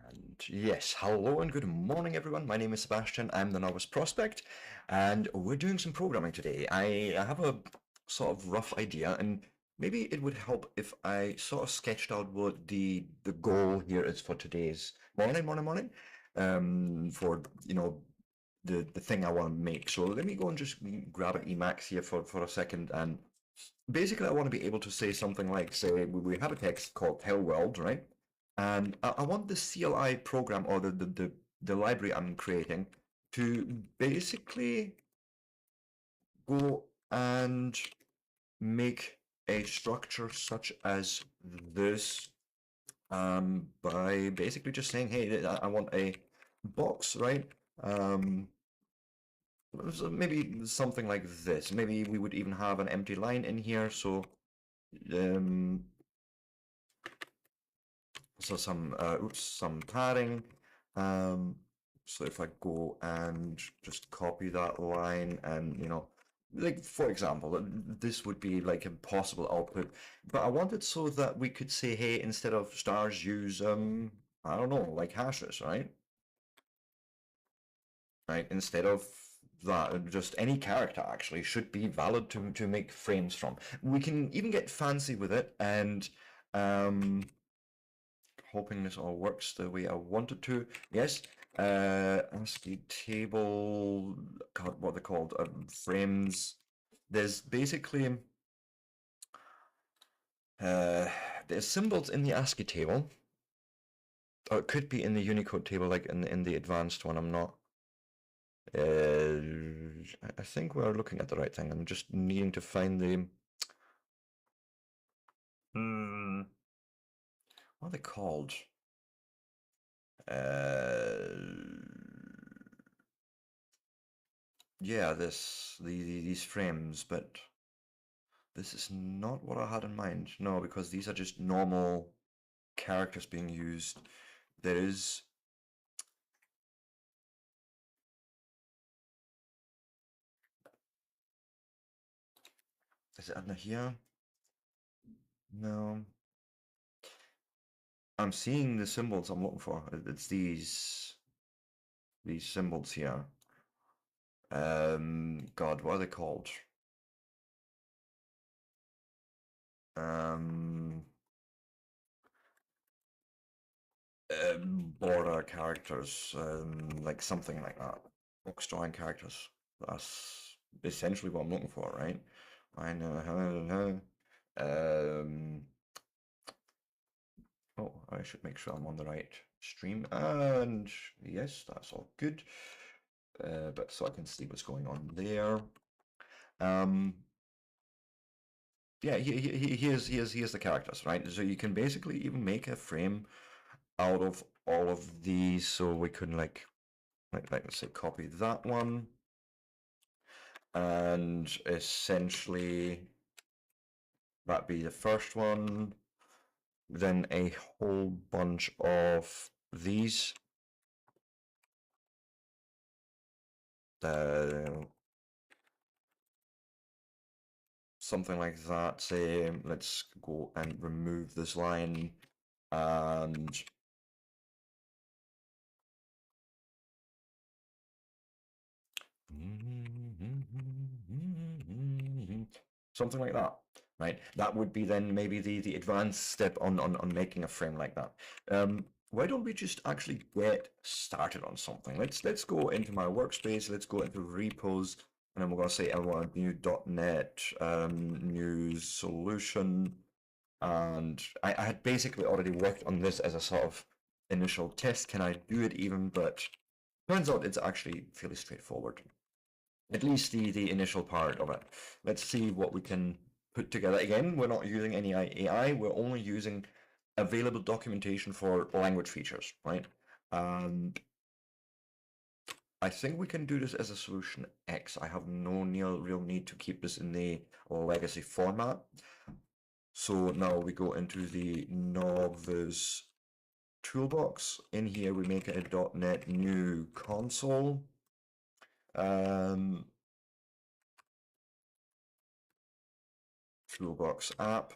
And yes, hello and good morning, everyone. My name is Sebastian. I'm the Novice Prospect, and we're doing some programming today. I have a sort of rough idea, and maybe it would help if I sort of sketched out what the goal here is for today's morning, for the thing I want to make. So let me go and just grab an Emacs here for a second, and basically I want to be able to say something like, say, we have a text called Hello World, right? And I want the CLI program or the library I'm creating to basically go and make a structure such as this by basically just saying, hey, I want a box, right? So maybe something like this. Maybe we would even have an empty line in here. So um, some padding. Um, so if I go and just copy that line and, like for example, this would be like a possible output, but I want it so that we could say, hey, instead of stars, use, I don't know, like hashes, right? Right, instead of that, just any character actually should be valid to make frames from. We can even get fancy with it and, hoping this all works the way I want it to. Yes, ASCII table, God, what they're called, frames. There's basically there's symbols in the ASCII table, or it could be in the Unicode table, like in the advanced one. I'm not. I think we're looking at the right thing. I'm just needing to find the. What are they called? Yeah, these frames, but this is not what I had in mind. No, because these are just normal characters being used. There is it under here? No. I'm seeing the symbols I'm looking for. It's these symbols here. God, what are they called? Um, Border characters, like something like that. Box drawing characters. That's essentially what I'm looking for, right? I know. Oh, I should make sure I'm on the right stream. And yes, that's all good. But so I can see what's going on there. Um, yeah, here's the characters, right? So you can basically even make a frame out of all of these. So we can like let's say copy that one and essentially that be the first one. Then a whole bunch of these. Something like that. Say, let's go and remove this line and something like that, right? That would be then maybe the advanced step on making a frame like that. Why don't we just actually get started on something? Let's go into my workspace. Let's go into repos, and then we're going to say I want a new .NET new solution. And I had basically already worked on this as a sort of initial test. Can I do it even? But turns out it's actually fairly straightforward. At least the initial part of it. Let's see what we can put together. Again, we're not using any AI. We're only using available documentation for language features, right? And I think we can do this as a solution X. I have no real need to keep this in the legacy format. So now we go into the Novice toolbox. In here, we make a .NET new console. Toolbox app,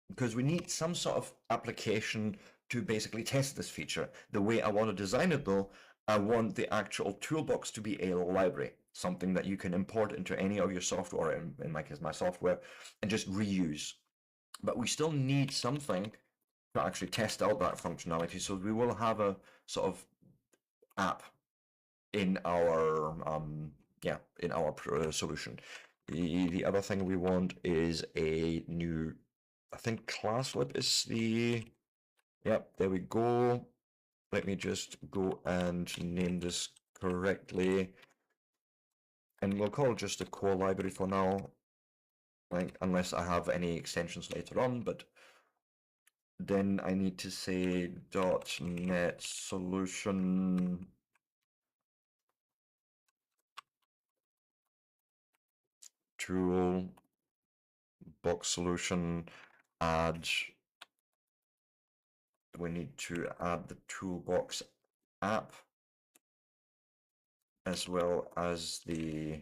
because we need some sort of application to basically test this feature. The way I want to design it though, I want the actual toolbox to be a library, something that you can import into any of your software, in my case, my software, and just reuse. But we still need something to actually test out that functionality. So we will have a sort of app in our in our solution. The other thing we want is a new, I think ClassLib is the, yep, there we go. Let me just go and name this correctly. And we'll call it just a core library for now, like, unless I have any extensions later on, but then I need to say .NET solution tool box solution add. We need to add the toolbox app as well as the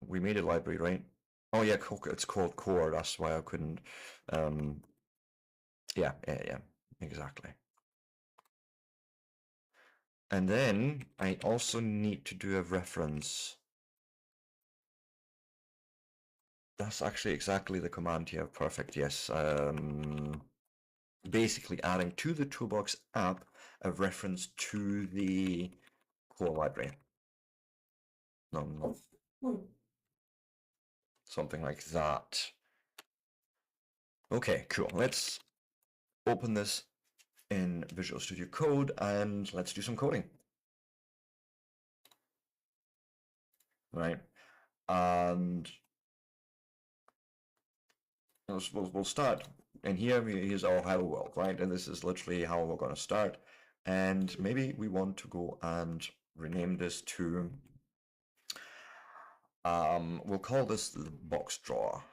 we made a library, right? Oh yeah, it's called core. That's why I couldn't. Yeah, exactly. And then I also need to do a reference. That's actually exactly the command here. Perfect. Yes. Basically adding to the toolbox app a reference to the core library. No. Something like that. Okay, cool. Let's open this in Visual Studio Code and let's do some coding. Right. And we'll start. And here's our hello world, right? And this is literally how we're going to start. And maybe we want to go and rename this to, we'll call this the box drawer.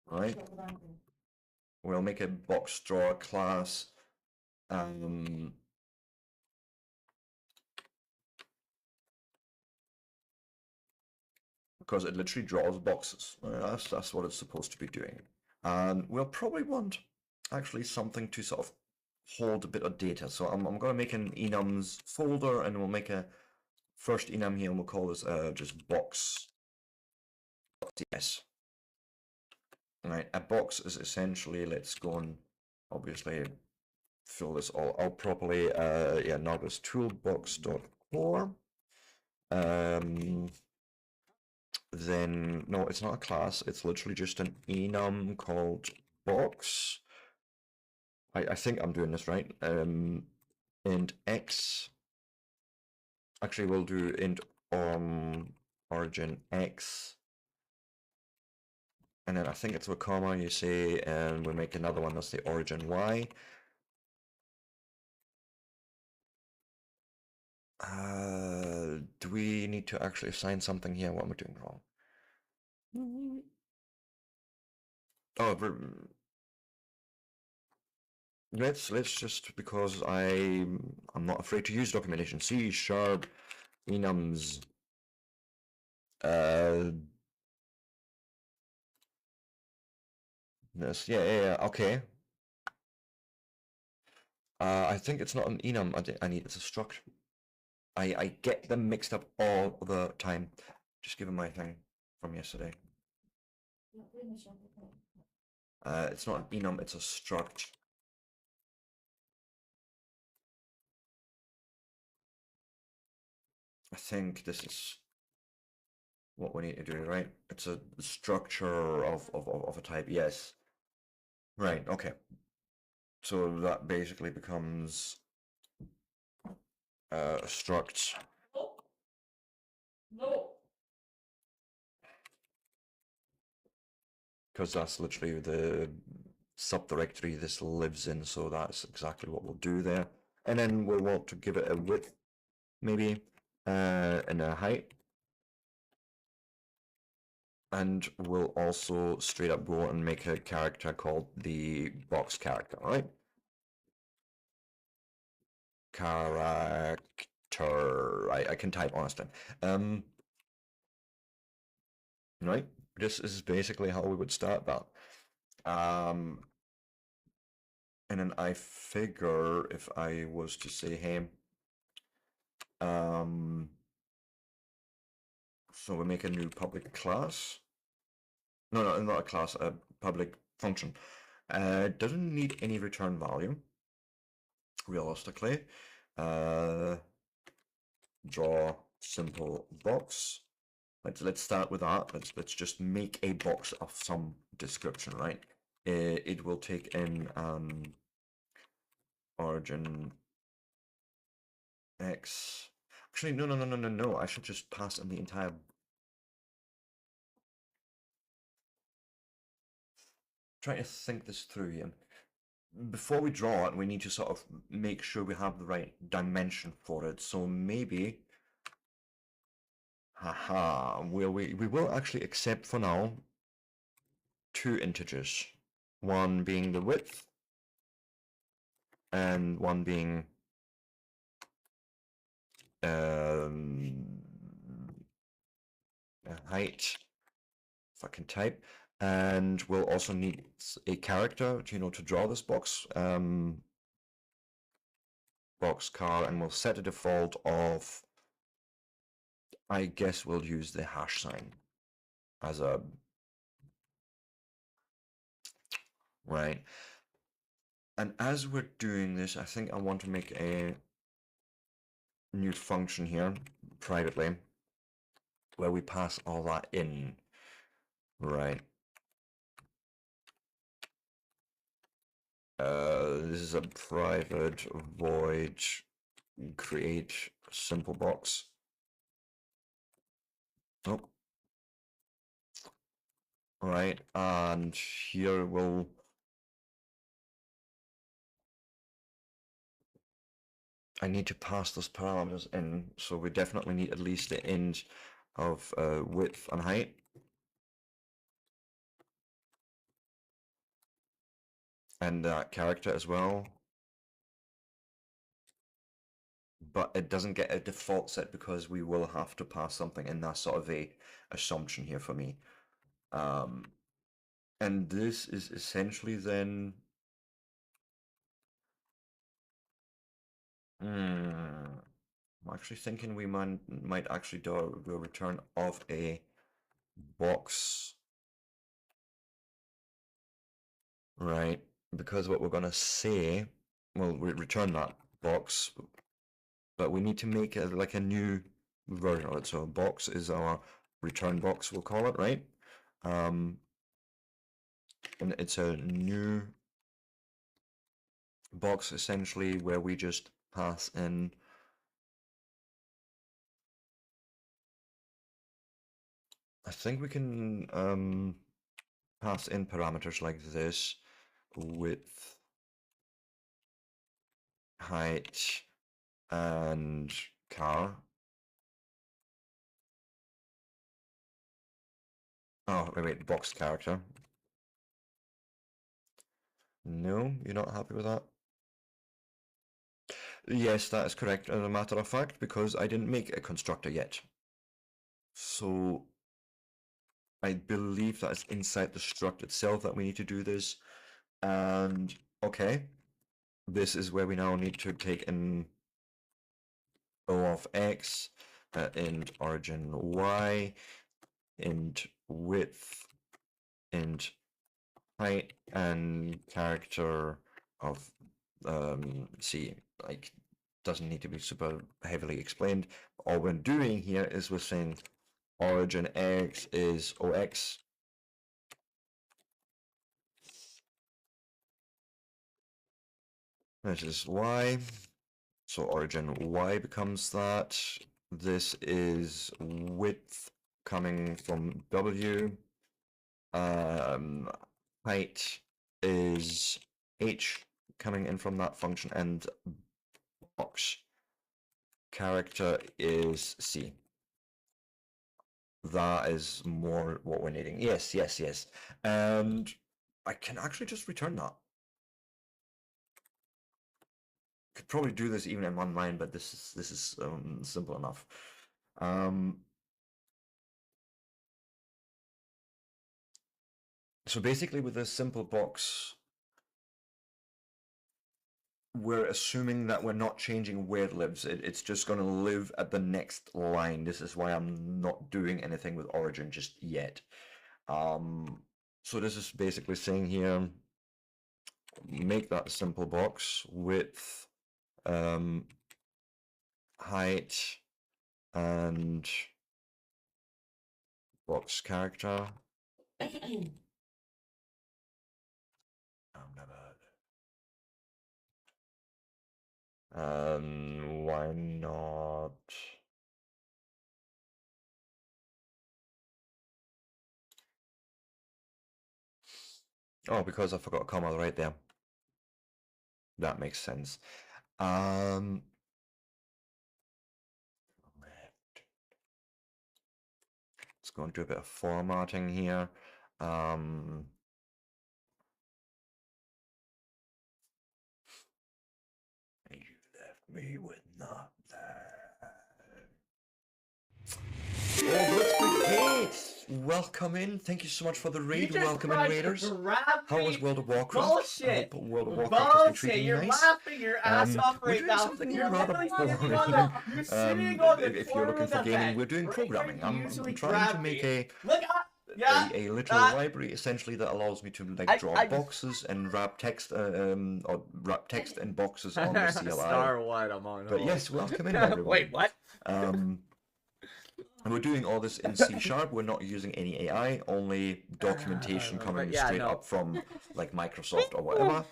Right? We'll make a box drawer class. Because it literally draws boxes. That's what it's supposed to be doing. And we'll probably want actually something to sort of hold a bit of data. So I'm going to make an enums folder, and we'll make a first enum here, and we'll call this just box.ts. All right, a box is essentially, let's go and obviously fill this all out properly. Yeah, now this toolbox.core. Then no, it's not a class, it's literally just an enum called box. I think I'm doing this right. Int x. Actually, we'll do int origin x. And then I think it's a comma, you say, and we make another one that's the origin y. Do we need to actually assign something here? What am I doing wrong? Oh, let's just, because I'm not afraid to use documentation. C# enums this, yeah, okay. I think it's not an enum. I need, it's a struct. I get them mixed up all the time. Just given my thing from yesterday. It's not an enum, it's a struct. I think this is what we need to do, right? It's a structure of a type, yes. Right, okay. So that basically becomes struct. No. Because that's literally the subdirectory this lives in, so that's exactly what we'll do there. And then we'll want to give it a width, maybe, and a height. And we'll also straight up go and make a character called the box character, right? character. I can type honestly. Right. This is basically how we would start that. And then I figure if I was to say, hey, so we make a new public class. No, not a class, a public function. It doesn't need any return value, realistically. Draw simple box. Let's start with that. Let's just make a box of some description, right? It will take in origin x. Actually, no. I should just pass in the entire. Trying to think this through here. Before we draw it, we need to sort of make sure we have the right dimension for it. So maybe, haha, we will actually accept for now two integers, one being the width and one being height, if I can type, and we'll also need a character, to draw this box, box car, and we'll set a default of, I guess we'll use the hash sign as a, right. And as we're doing this, I think I want to make a new function here privately where we pass all that in, right. This is a private void create simple box. Oh. Right, and here we'll I need to pass those parameters in, so we definitely need at least the int of width and height. And character as well. But it doesn't get a default set because we will have to pass something in. That's sort of a assumption here for me. And this is essentially then I'm actually thinking we might actually do a return of a box, right? Because what we're gonna say, well, we return that box, but we need to make it like a new version of it. So a box is our return box, we'll call it, right? And it's a new box essentially where we just pass in I think we can pass in parameters like this, width, height, and car. Oh, wait, box character. No, you're not happy with that? Yes, that is correct, as a matter of fact, because I didn't make a constructor yet. So I believe that it's inside the struct itself that we need to do this. And okay, this is where we now need to take in O of x, int origin y, int width, int height, and character of C. Like, doesn't need to be super heavily explained. All we're doing here is we're saying origin x is OX. This is y. So origin y becomes that. This is width coming from W. Height is h coming in from that function, and box character is C. That is more what we're needing. Yes. And I can actually just return that. Could probably do this even in one line, but this is simple enough. So basically, with this simple box, we're assuming that we're not changing where it lives. It's just going to live at the next line. This is why I'm not doing anything with origin just yet. So this is basically saying here, make that simple box width, height, and box character. Why not? Oh, because I forgot a comma right there. That makes sense. Let's go and do a bit of formatting here. You left me with nothing. Oh, Blitz Brigade! Welcome in. Thank you so much for the raid. Welcome in, raiders. How was World of Warcraft? Bullshit! World of Warcraft has been treating you You're nice. laughing your ass off We're right doing now. something You're rather literally boring sitting on here. you're sitting on the If you're corner looking of for the gaming, bed. we're doing Right programming. where you I'm usually trying to grab make me. Look up! Yeah, a literal library essentially that allows me to like draw boxes and wrap text or wrap text and boxes on the CLI. Star what? I'm on But hold. yes, welcome in everyone. Wait, what? And we're doing all this in C#. We're not using any AI, only documentation coming straight up from like Microsoft or whatever.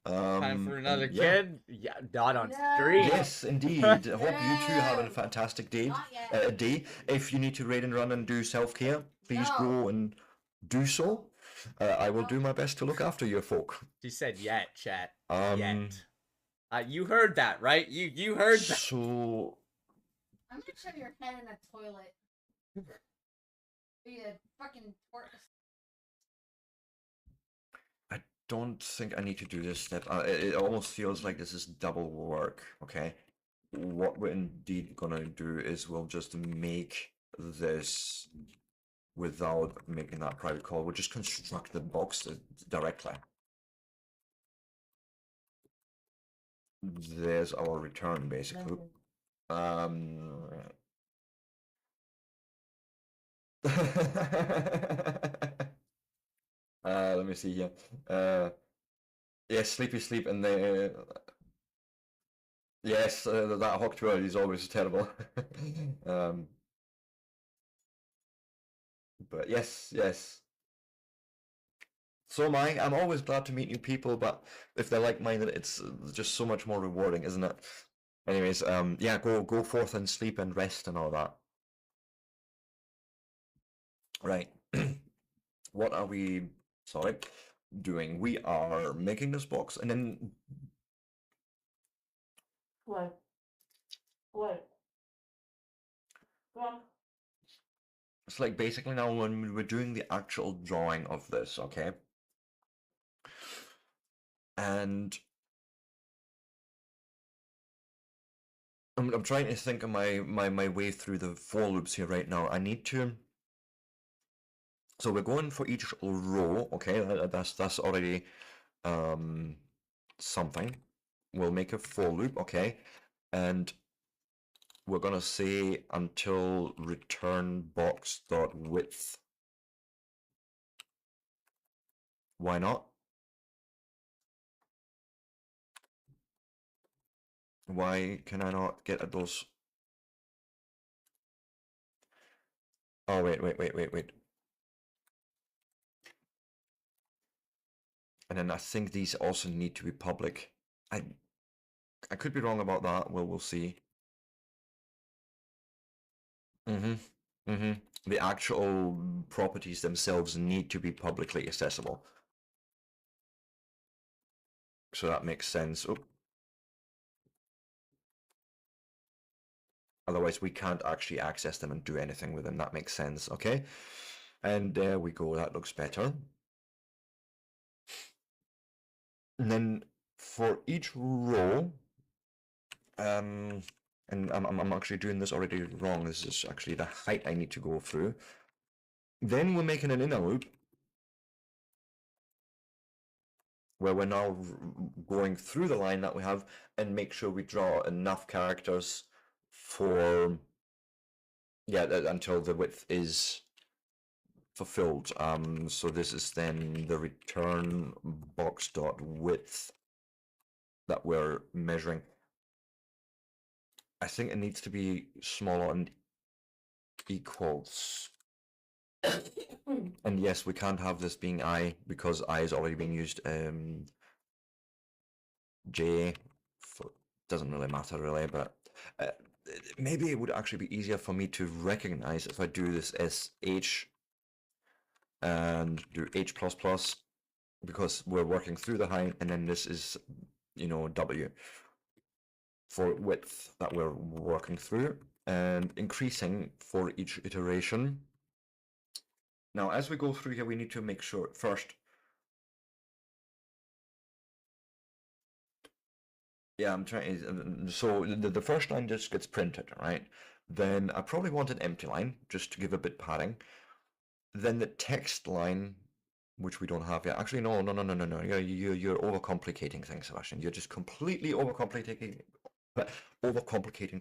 Time for another yeah. kid? Yeah, not on stream. Yes, indeed. I hope you two have a fantastic day. If you need to raid and run and do self-care, please go and do so. I will do my best to look after your folk. She said yet, chat. Yet. You heard that, right? You heard that. So I'm gonna shove your head in a toilet. Be a fucking I don't think I need to do this step. It almost feels like this is double work, okay? What we're indeed gonna do is we'll just make this without making that private call. We'll just construct the box directly. There's our return, basically. Let me see here. Yes, sleepy sleep, and the yes, that hawk twirl is always terrible. But yes. So am I. I'm always glad to meet new people, but if they're like-minded, it's just so much more rewarding, isn't it? Anyways, yeah, go forth and sleep and rest and all that. Right. What are we, sorry, doing? We are making this box and then What? Go on. it's like basically now when we're doing the actual drawing of this, okay? And I'm trying to think of my way through the for loops here right now. I need to. So we're going for each row, okay? That's already something. We'll make a for loop, okay? And we're gonna say until return box dot width. Why not? Why can I not get at those? Oh wait. And then I think these also need to be public. I could be wrong about that. Well, we'll see. The actual properties themselves need to be publicly accessible. So that makes sense. Oh. Otherwise, we can't actually access them and do anything with them. That makes sense. Okay. And there we go. That looks better. And then for each row, and I'm actually doing this already wrong. This is actually the height I need to go through. Then we're making an inner loop where we're now going through the line that we have and make sure we draw enough characters for, yeah, until the width is fulfilled. So this is then the return box dot width that we're measuring. I think it needs to be smaller and equals. And yes, we can't have this being I because I is already being used. J doesn't really matter really, but maybe it would actually be easier for me to recognize if I do this as H and do H++, because we're working through the height, and then this is, you know, W for width that we're working through and increasing for each iteration. Now, as we go through here, we need to make sure first. Yeah, I'm trying. So the first line just gets printed, right? Then I probably want an empty line just to give a bit padding. Then the text line, which we don't have yet. Actually, no. You're overcomplicating things, Sebastian. You're just completely overcomplicating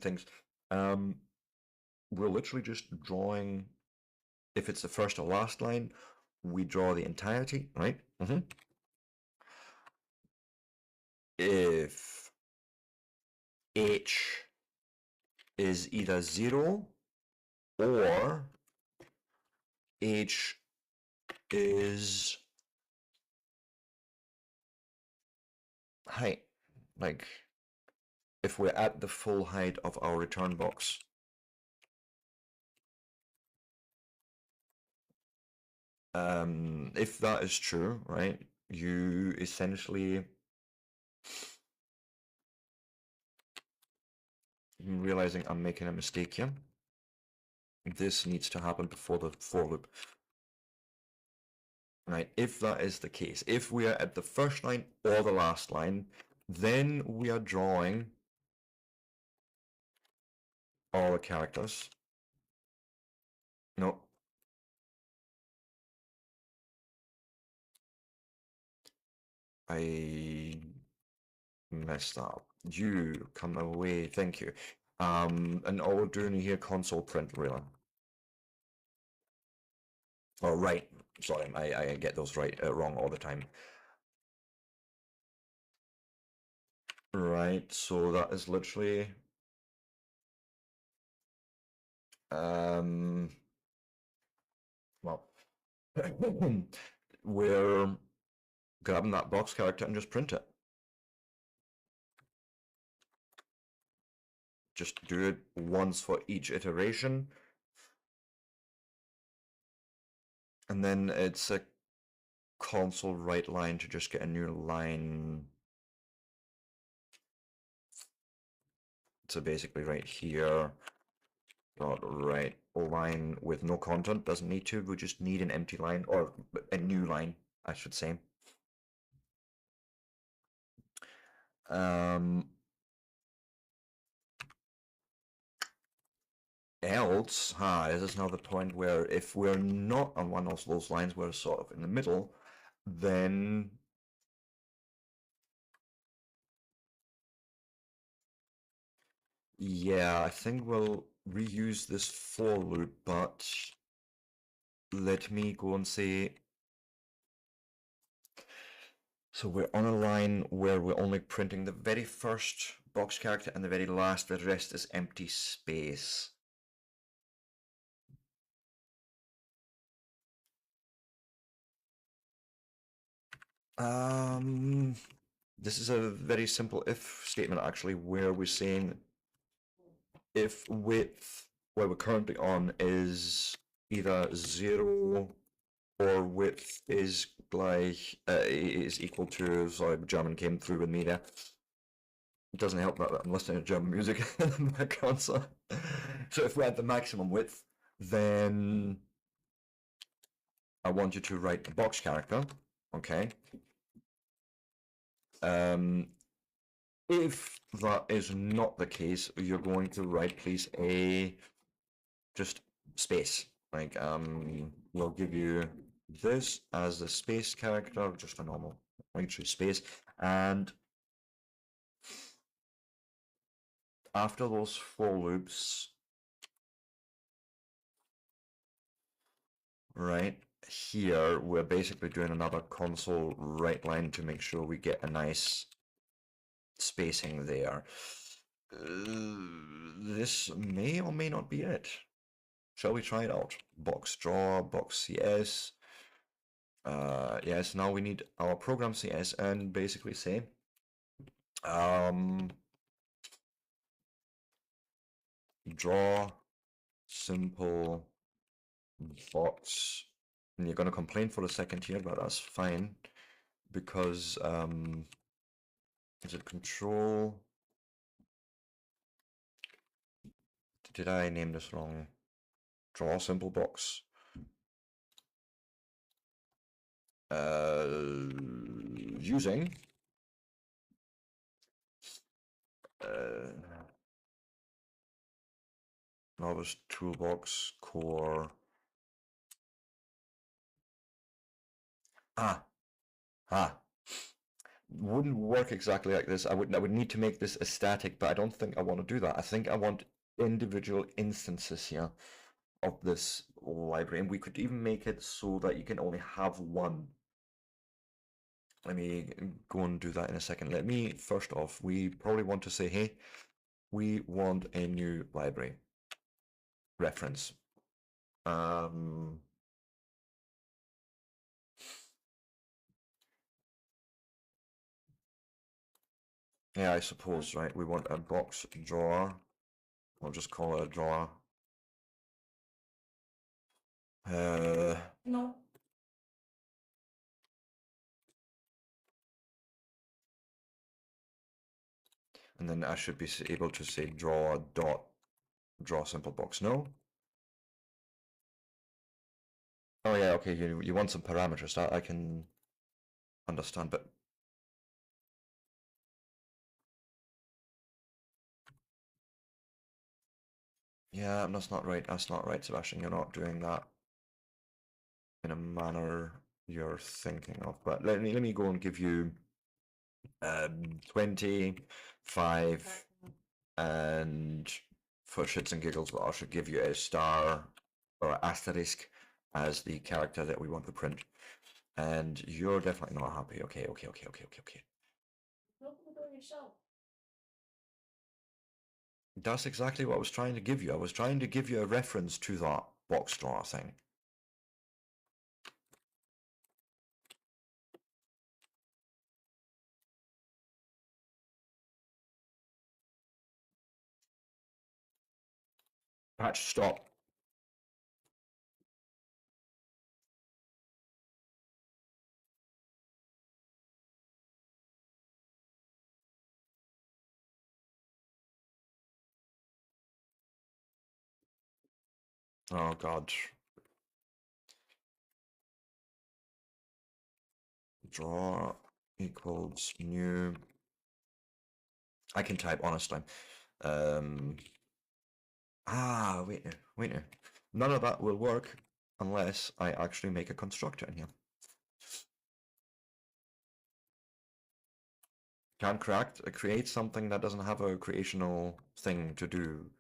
things. We're literally just drawing. If it's the first or last line, we draw the entirety, right? If H is either 0 or H is height, like if we're at the full height of our return box. If that is true, right, you essentially I'm realizing I'm making a mistake here. This needs to happen before the for loop. Right, if that is the case, if we are at the first line or the last line, then we are drawing all the characters. No. I messed up. You come away, thank you. And all we're doing here, console print really. Oh, right. Sorry, I get those wrong all the time. Right, so that is literally well, we're grabbing that box character and just print it. Just do it once for each iteration. And then it's a console write line to just get a new line. So basically right here, dot write line with no content, doesn't need to, we just need an empty line, or a new line, I should say. Else, this is now the point where if we're not on one of those lines, we're sort of in the middle, then yeah, I think we'll reuse this for loop, but let me go and say. So we're on a line where we're only printing the very first box character and the very last, the rest is empty space. This is a very simple if statement actually, where we're saying if width where we're currently on is either 0 or width is like is equal to, sorry, German came through with me there. It doesn't help that I'm listening to German music in the background. So if we're at the maximum width, then I want you to write the box character, okay? If that is not the case, you're going to right place a just space. Like we'll give you this as the space character, just a normal right through space, and after those for loops, right here, we're basically doing another console right line to make sure we get a nice spacing there. This may or may not be it. Shall we try it out? Box draw, box CS. Yes, now we need our program CS and basically say, draw simple box. And you're gonna complain for a second here, but that's fine because is it control? Did I name this wrong? Draw simple box. Using novice toolbox core. Ah, wouldn't work exactly like this. I would need to make this a static, but I don't think I want to do that. I think I want individual instances here of this library, and we could even make it so that you can only have one. Let me go and do that in a second. Let me, first off, we probably want to say, hey, we want a new library reference. Yeah, I suppose, right? We want a box drawer. I'll just call it a drawer. No. And then I should be able to say draw simple box. No? Oh yeah, okay, you want some parameters, that I can understand, but yeah, that's not right, Sebastian. You're not doing that in a manner you're thinking of. But let me go and give you 25, and for shits and giggles, I should give you a star or asterisk as the character that we want to print. And you're definitely not happy. Okay. Open the door yourself. That's exactly what I was trying to give you. I was trying to give you a reference to that box drawer thing. Patch stop. Oh god. Draw equals new. I can type honestly. Wait. None of that will work unless I actually make a constructor in here. Can't create something that doesn't have a creational thing to do.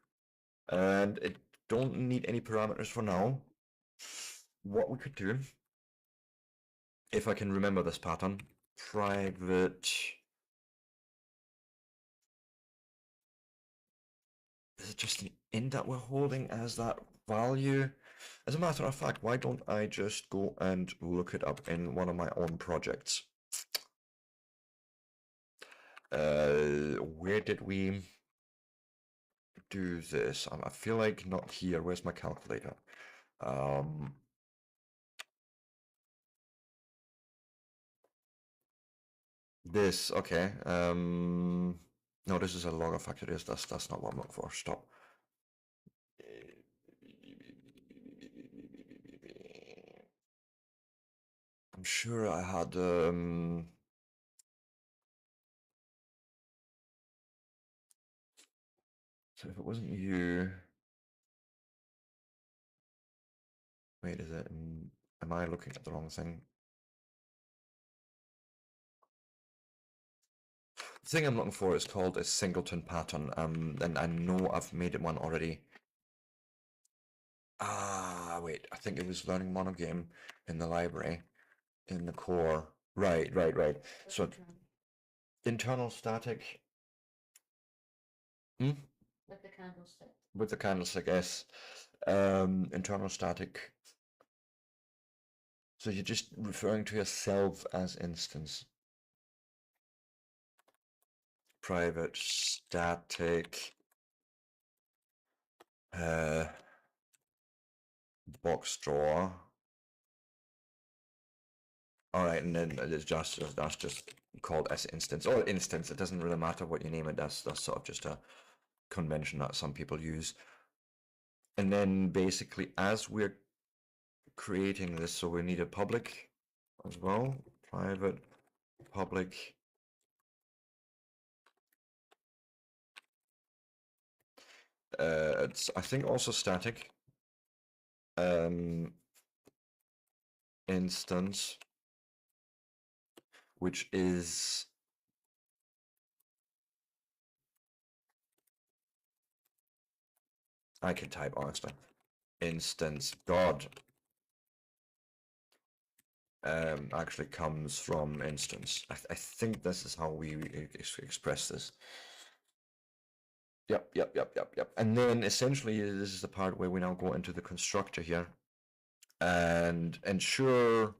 And it don't need any parameters for now. What we could do, if I can remember this pattern, private. Is it just an int that we're holding as that value? As a matter of fact, why don't I just go and look it up in one of my own projects? Where did we do this? I feel like not here. Where's my calculator? This, okay. No, this is a log of factories. That's not what I'm looking for. Stop. I'm sure I had So if it wasn't you, wait, is it? Am I looking at the wrong thing? The thing I'm looking for is called a singleton pattern, and I know I've made it one already. Ah, wait, I think it was learning monogame in the library, in the core. Right. So internal static. Hmm? With the candlestick. With the candlestick, yes. Internal static. So you're just referring to yourself as instance. Private static box drawer. All right, and then it's that's just called as instance or instance. It doesn't really matter what you name it. That's sort of just a convention that some people use. And then basically, as we're creating this, so we need a public as well, private, public. It's I think also static. Instance, which is I can type honestly. Instance God actually comes from instance. I think this is how we express this. Yep. And then essentially this is the part where we now go into the constructor here and ensure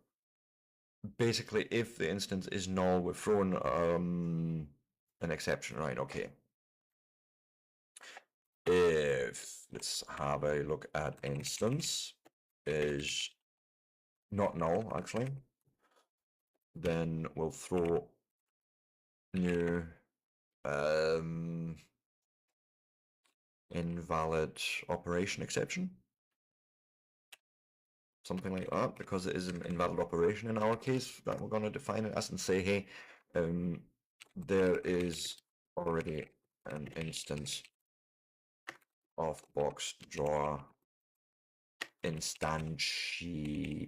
basically if the instance is null, we're throwing an exception, right? Okay. If let's have a look at instance is not null actually, then we'll throw new invalid operation exception, something like that, because it is an invalid operation in our case that we're going to define it as and say, hey, there is already an instance of box drawer instantiated.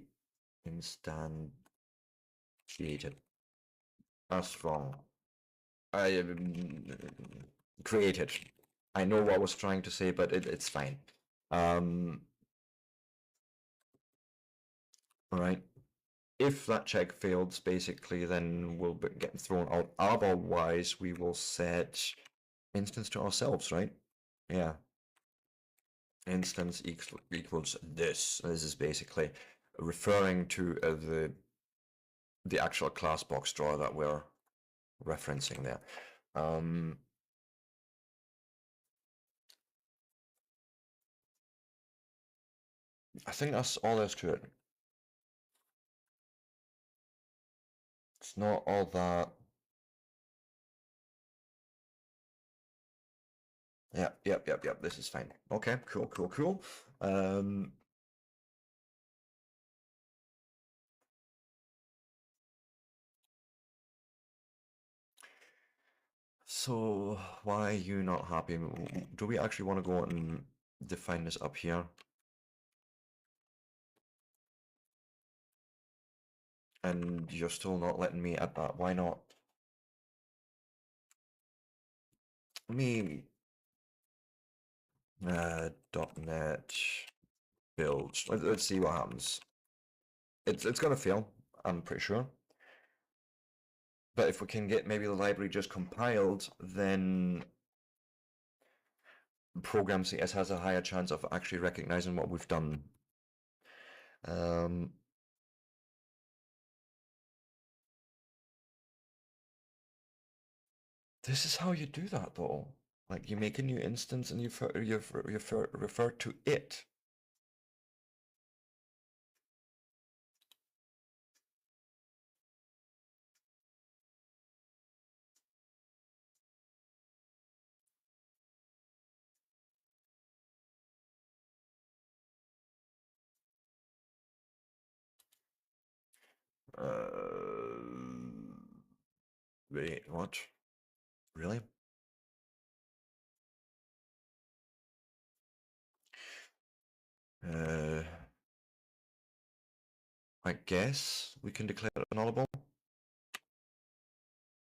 That's wrong. I created. I know what I was trying to say, but it's fine. All right. If that check fails, basically, then we'll be getting thrown out. Otherwise, we will set instance to ourselves, right? Yeah. Instance equals this. This is basically referring to the actual class box drawer that we're referencing there. I think that's all there's to it. It's not all that. Yep. This is fine. Okay, cool. So why are you not happy? Do we actually want to go and define this up here? And you're still not letting me add that. Why not? Me .NET build. Let's see what happens. It's gonna fail, I'm pretty sure. But if we can get maybe the library just compiled, then program CS has a higher chance of actually recognizing what we've done. This is how you do that, though. Like you make a new instance and you refer to it. Wait, what? Really? Uh, I guess we can declare it nullable.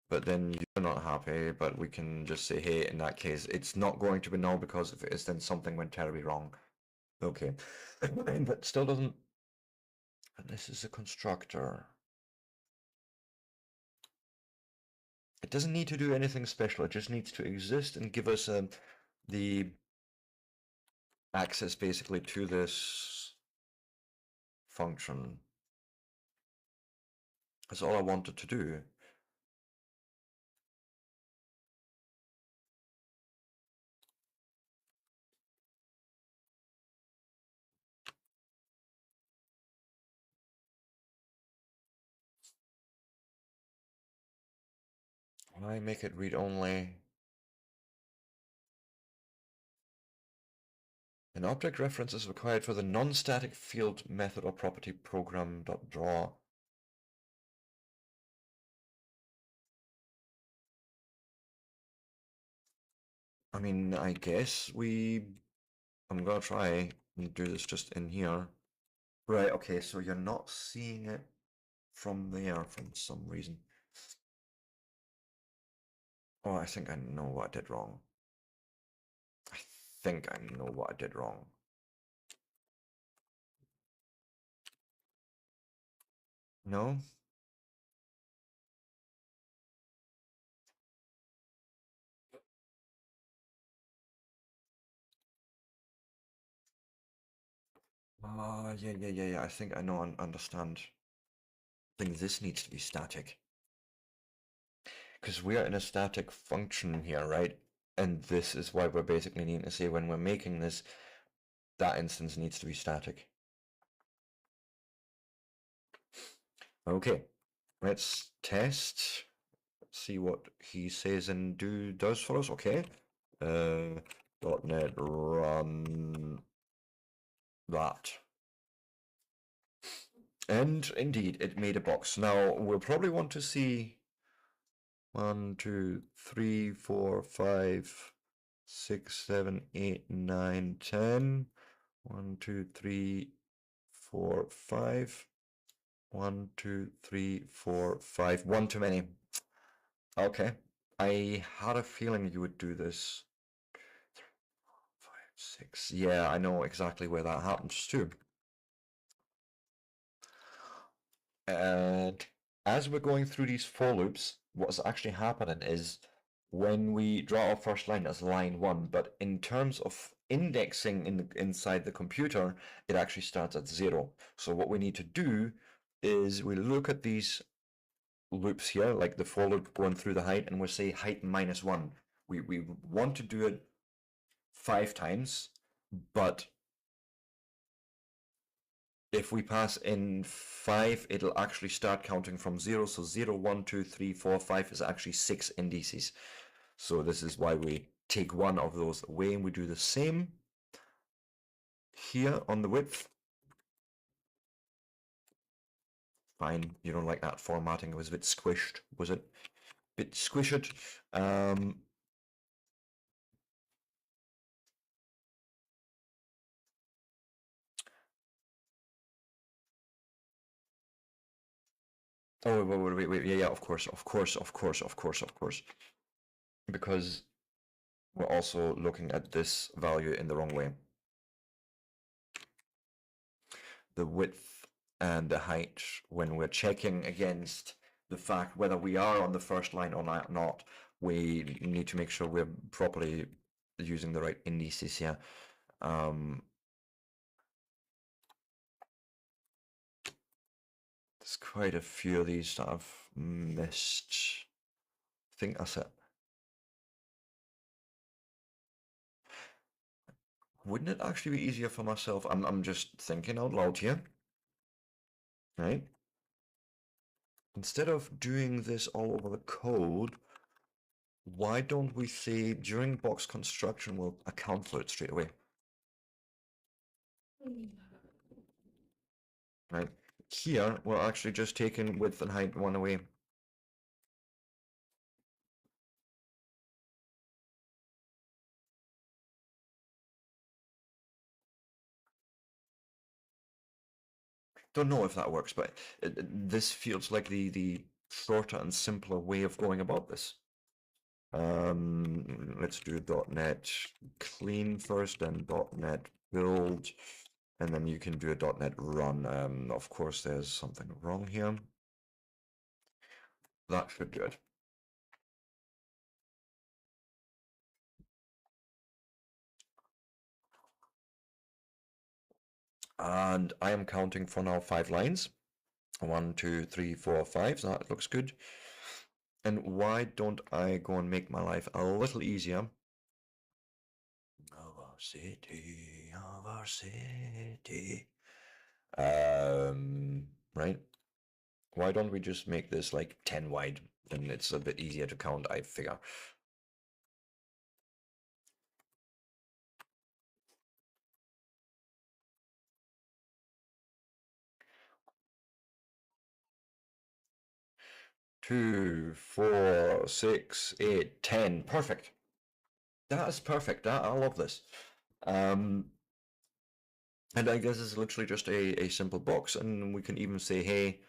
But then you're not happy, but we can just say, hey, in that case, it's not going to be null because if it is, then something went terribly wrong. Okay. But still doesn't... And this is a constructor. It doesn't need to do anything special. It just needs to exist and give us the access basically to this function. That's all I wanted to do. Why make it read only? An object reference is required for the non-static field method or property program.draw. I mean, I guess I'm gonna try and do this just in here. Right, okay, so you're not seeing it from there for some reason. Oh, I think I know what I did wrong. I think I know what I did wrong. No? Yeah. I think I know and understand. I think this needs to be static. Because we're in a static function here, right? And this is why we're basically needing to say when we're making this, that instance needs to be static. Okay, let's test. See what he says and does for us. Okay. .NET run that. And indeed, it made a box. Now we'll probably want to see 1, 2, 3, 4, 5, 6, 7, 8, 9, 10. 1, 2, 3, 4, 5. 1, 2, 3, 4, 5. One too many. Okay. I had a feeling you would do this. 5, 6. Yeah, I know exactly where that happens too. And as we're going through these for loops, what's actually happening is when we draw our first line as line 1, but in terms of indexing inside the computer, it actually starts at 0. So what we need to do is we look at these loops here, like the for loop going through the height, and we'll say height -1. We want to do it 5 times, but if we pass in 5, it'll actually start counting from 0. So 0, 1, 2, 3, 4, 5 is actually 6 indices. So this is why we take one of those away, and we do the same here on the width. Fine, you don't like that formatting. It was a bit squished, was it? Bit squished. Oh, wait, yeah, of course. Because we're also looking at this value in the wrong way. The width and the height, when we're checking against the fact whether we are on the first line or not, we need to make sure we're properly using the right indices here. There's quite a few of these that I've missed. I think that's it. Wouldn't it actually be easier for myself? I'm just thinking out loud here. Right? Instead of doing this all over the code, why don't we say during box construction we'll account for it straight away? Right? Here we're actually just taking width and height one away. don't know if that works, but this feels like the shorter and simpler way of going about this. Let's do .NET clean first, then .NET build, and then you can do a .NET run. Of course, there's something wrong here. That should do it. And I am counting for now 5 lines. 1, 2, 3, 4, 5. So that looks good. And why don't I go and make my life a little easier? Of our city, of our city. Right? Why don't we just make this like 10 wide? Then it's a bit easier to count, I figure. Two, 4, 6, 8, 10. Perfect. That is perfect. I love this. And I guess it's literally just a simple box, and we can even say, hey,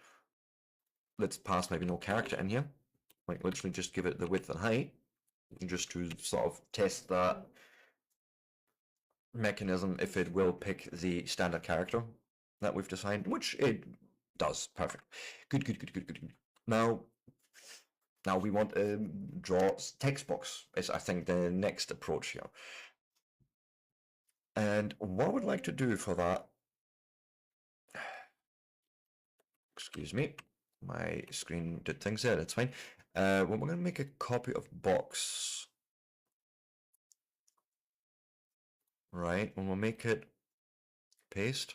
let's pass maybe no character in here. Like literally just give it the width and height, just to sort of test that mechanism if it will pick the standard character that we've defined, which it does. Perfect. Good, good, good, good, good, good. Now we want to draw text box is I think the next approach here. And what I would like to do for that, excuse me, my screen did things there, that's fine. Well, we're going to make a copy of box, right? And we'll make it paste.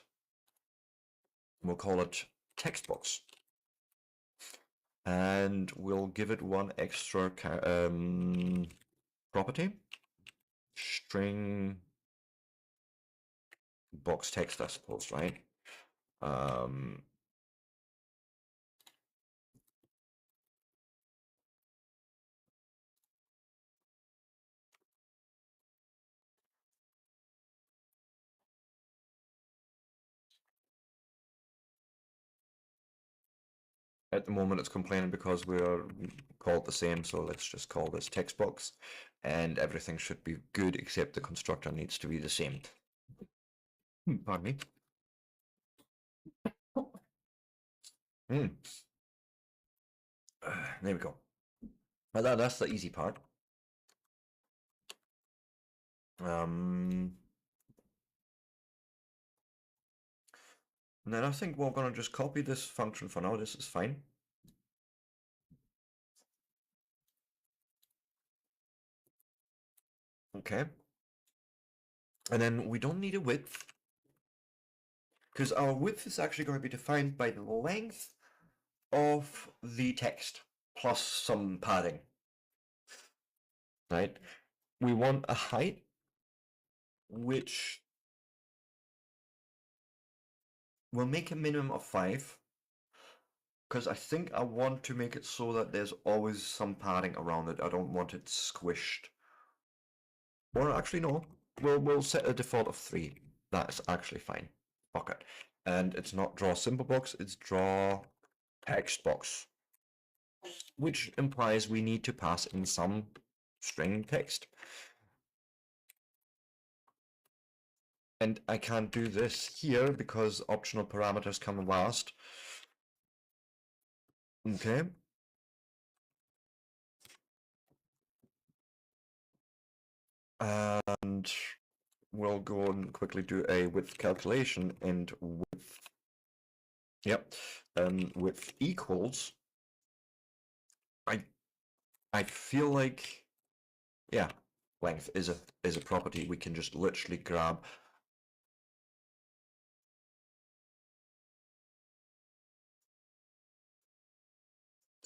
We'll call it text box. And we'll give it one extra property, string box text, I suppose, right? At the moment, it's complaining because we're called the same, so let's just call this text box, and everything should be good except the constructor needs to be the same. Pardon me. There we go. Well, that's the easy part. And then I think we're going to just copy this function for now. This is fine. Okay. And then we don't need a width, because our width is actually going to be defined by the length of the text plus some padding. Right? We want a height which will make a minimum of 5, because I think I want to make it so that there's always some padding around it. I don't want it squished. Or actually, no. We'll set a default of 3. That is actually fine. Fuck it. And it's not draw simple box, it's draw text box. Which implies we need to pass in some string text. And I can't do this here because optional parameters come last. Okay. And we'll go and quickly do a width calculation, and width, yep, width equals, I feel like, yeah, length is a property we can just literally grab.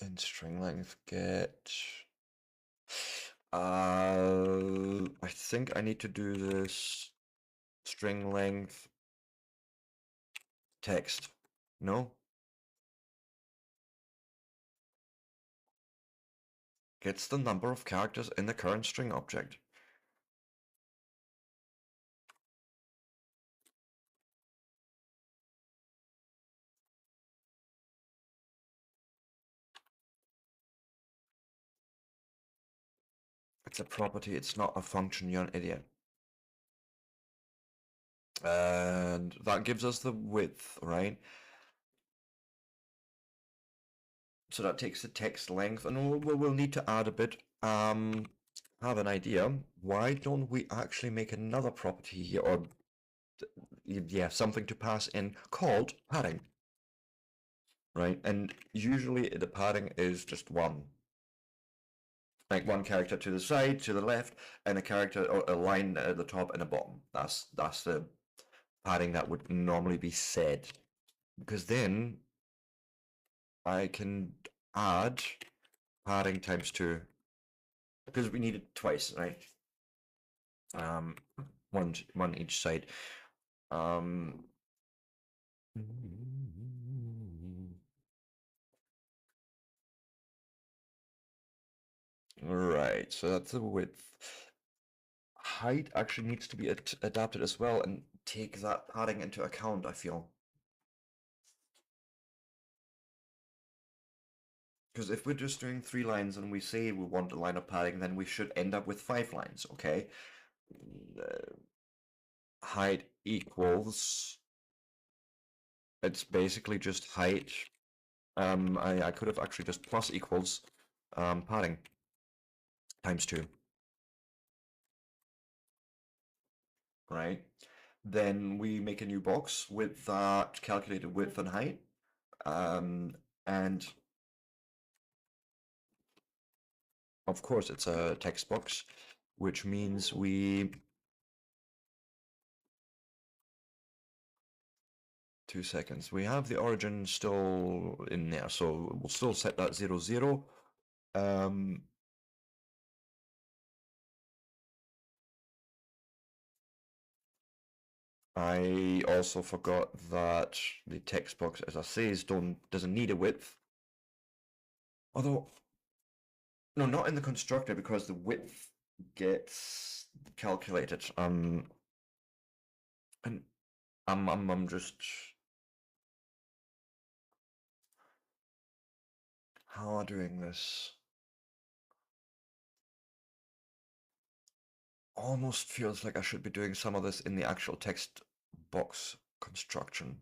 And string length get, I think I need to do this string length text. No? Gets the number of characters in the current string object. It's a property, it's not a function, you're an idiot. And that gives us the width, right? So that takes the text length, and we'll need to add a bit. Have an idea. Why don't we actually make another property here, or yeah, something to pass in called padding, right? And usually the padding is just one, like one character to the side, to the left, and a character or a line at the top and a bottom. That's the padding that would normally be said, because then I can add padding times 2 because we need it twice, right? One each side. Right, so that's the width. Height actually needs to be adapted as well and take that padding into account, I feel. Because if we're just doing 3 lines and we say we want a line of padding, then we should end up with 5 lines, okay? Height equals... It's basically just height. I could have actually just plus equals padding times 2. Right? Then we make a new box with that calculated width and height. And of course it's a text box, which means we... 2 seconds. We have the origin still in there, so we'll still set that 0, 0. I also forgot that the text box, as I say, doesn't need a width. Although, no, not in the constructor, because the width gets calculated. And I'm just... How am I doing this? Almost feels like I should be doing some of this in the actual text box construction.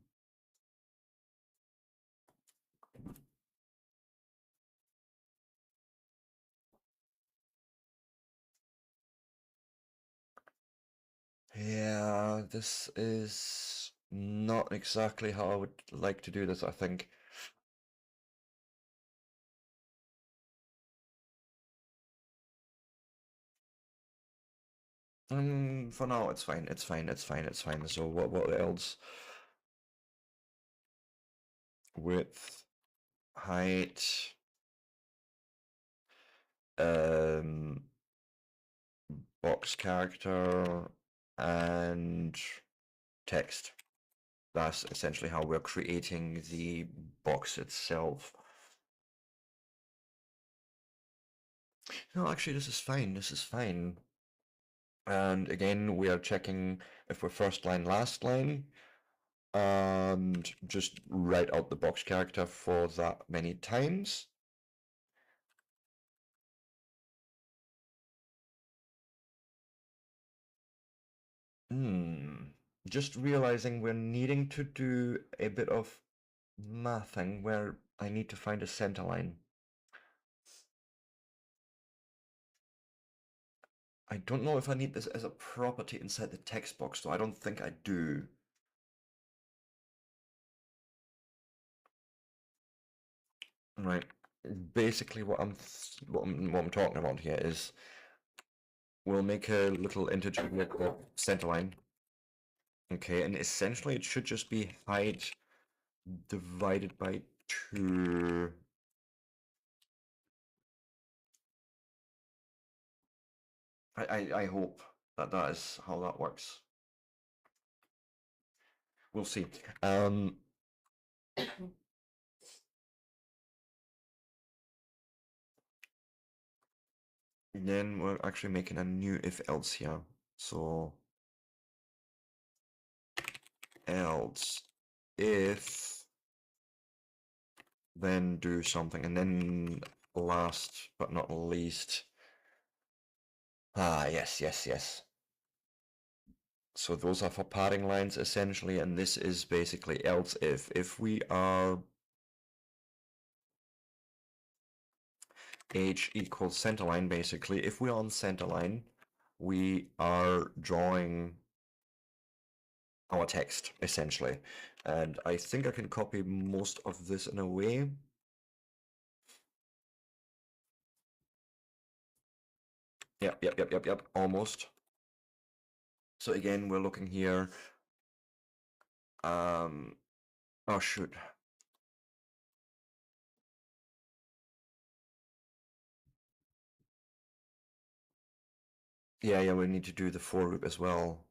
Yeah, this is not exactly how I would like to do this, I think. For now, it's fine. It's fine. It's fine. It's fine. So what else? Width, height, box character, and text. That's essentially how we're creating the box itself. No, actually, this is fine. This is fine. And again, we are checking if we're first line, last line, and just write out the box character for that many times. Just realizing we're needing to do a bit of mathing where I need to find a center line. I don't know if I need this as a property inside the text box, though. I don't think I do. Right. Basically, what I'm talking about here is we'll make a little integer here called center line. Okay, and essentially it should just be height divided by 2. I hope that that is how that works. We'll see. Then we're actually making a new if else here. So else if then do something, and then last but not least Ah, yes, yes, yes. So those are for padding lines essentially, and this is basically else if. If we are H equals center line, basically, if we're on center line, we are drawing our text essentially. And I think I can copy most of this in a way. Yep, almost. So again, we're looking here. Oh shoot. Yeah, we need to do the for loop as well.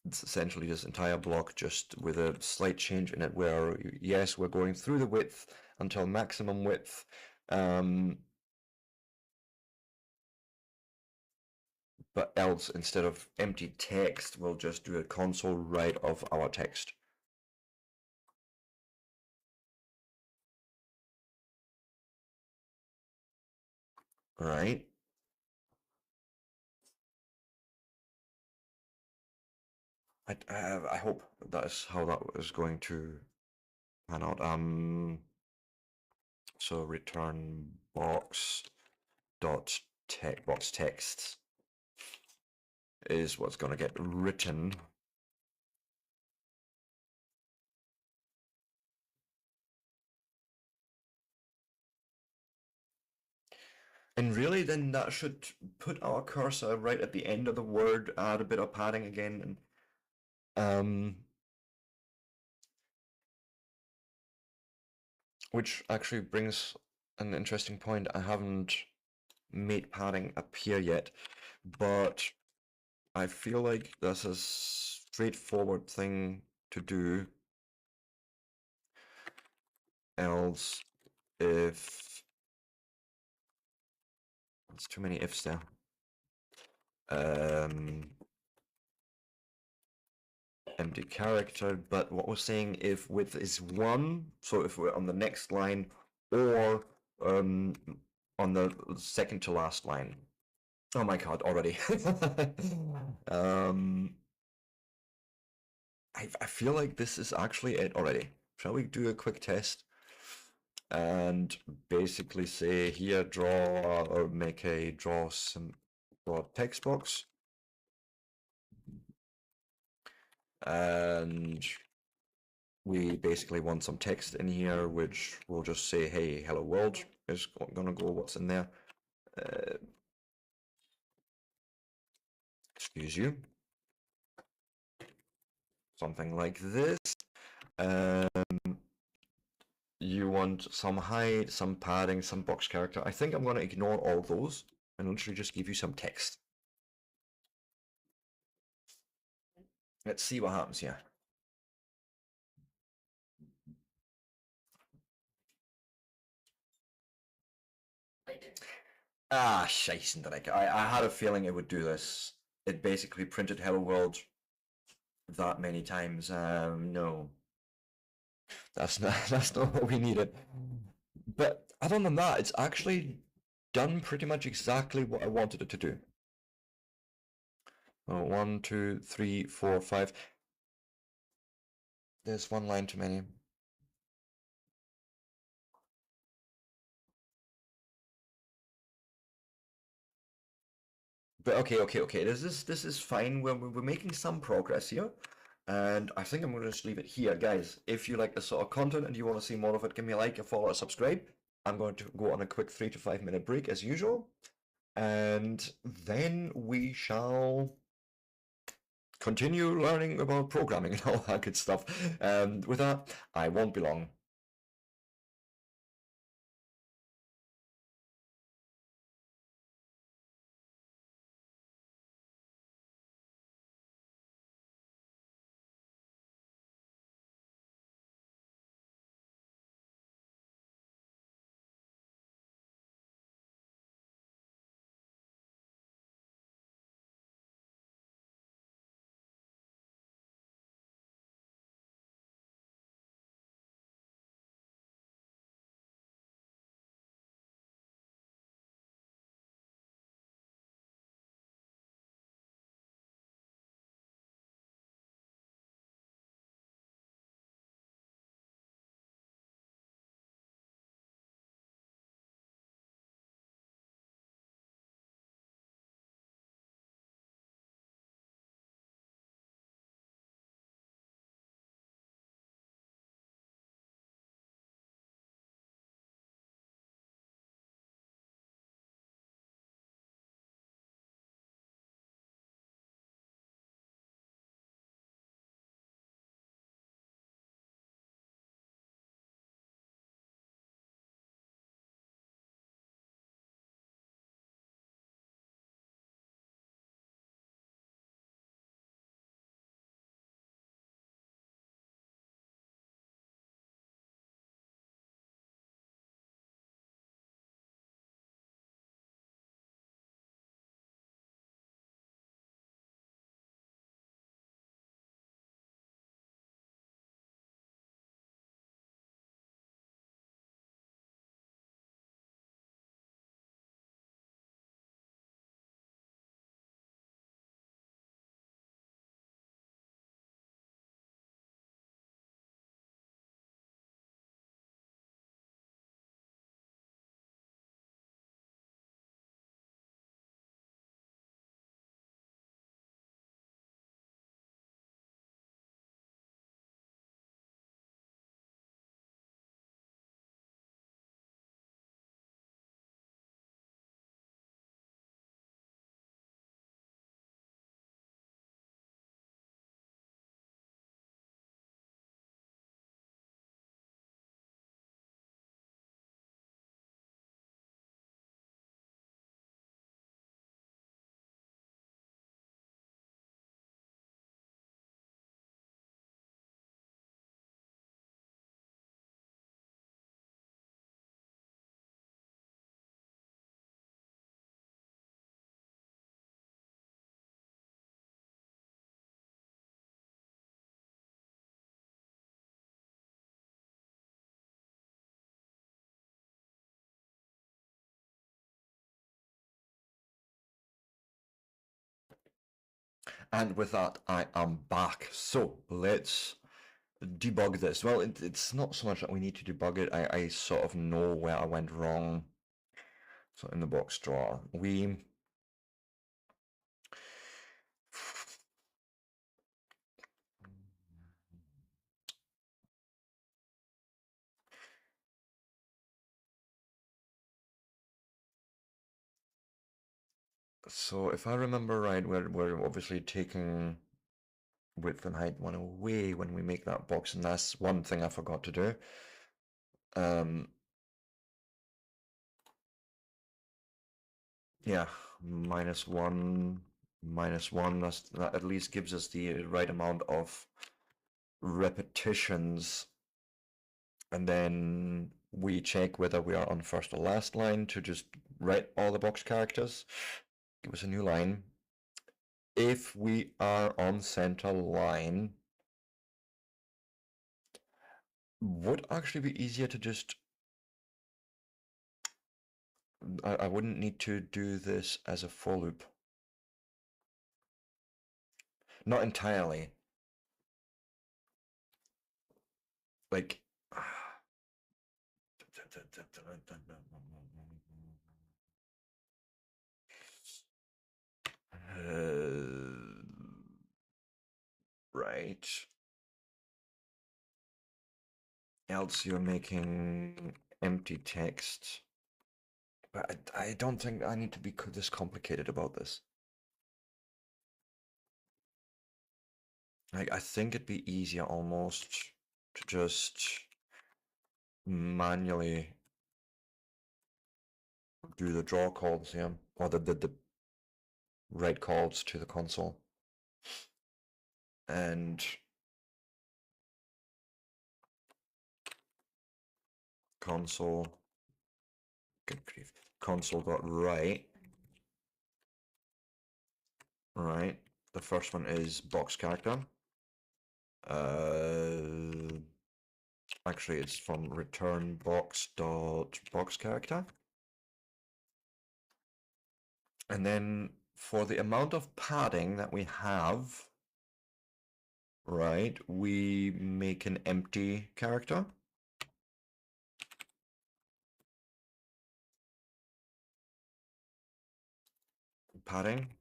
It's essentially this entire block just with a slight change in it where, yes, we're going through the width until maximum width. But else, instead of empty text, we'll just do a console write of our text. Right? I hope that is how that is going to pan out. So return box dot box text is what's going to get written. And really, then that should put our cursor right at the end of the word, add a bit of padding again, and which actually brings an interesting point. I haven't made padding appear yet, but I feel like that's a straightforward thing to do. Else, if there's too many ifs there. Empty character, but what we're saying if width is 1, so if we're on the next line or on the second to last line. Oh my god, already. I feel like this is actually it already. Shall we do a quick test? And basically say here draw or make a draw text box. And we basically want some text in here, which will just say, hey, hello world is gonna go what's in there. Excuse you. Something like this. You want some height, some padding, some box character. I think I'm going to ignore all those and literally just give you some text. Let's see what happens here. Ah, Scheissendreck. I had a feeling it would do this. It basically printed Hello World that many times. No. That's not that's not what we needed. But other than that, it's actually done pretty much exactly what I wanted it to do. Oh, 1, 2, 3, 4, 5. There's one line too many. But okay. This is fine. We're making some progress here, and I think I'm gonna just leave it here, guys. If you like this sort of content and you want to see more of it, give me a like, a follow, a subscribe. I'm going to go on a quick 3 to 5 minute break as usual, and then we shall continue learning about programming and all that good stuff. And with that, I won't be long. And with that, I am back. So let's debug this. Well, it's not so much that we need to debug it. I sort of know where I went wrong. So in the box drawer, we so if I remember right, we're obviously taking width and height one away when we make that box, and that's one thing I forgot to do. Yeah, -1, -1. That at least gives us the right amount of repetitions, and then we check whether we are on first or last line to just write all the box characters. Give us a new line. If we are on center line, would actually be easier to just I wouldn't need to do this as a for loop. Not entirely. Like right. Else you're making empty text. But I don't think I need to be this complicated about this. I think it'd be easier almost to just manually do the draw calls here, or the write calls to the console. And console, good grief, console.write, right? The first one is box character. Actually, it's from return box character. And then for the amount of padding that we have, right, we make an empty character. Padding.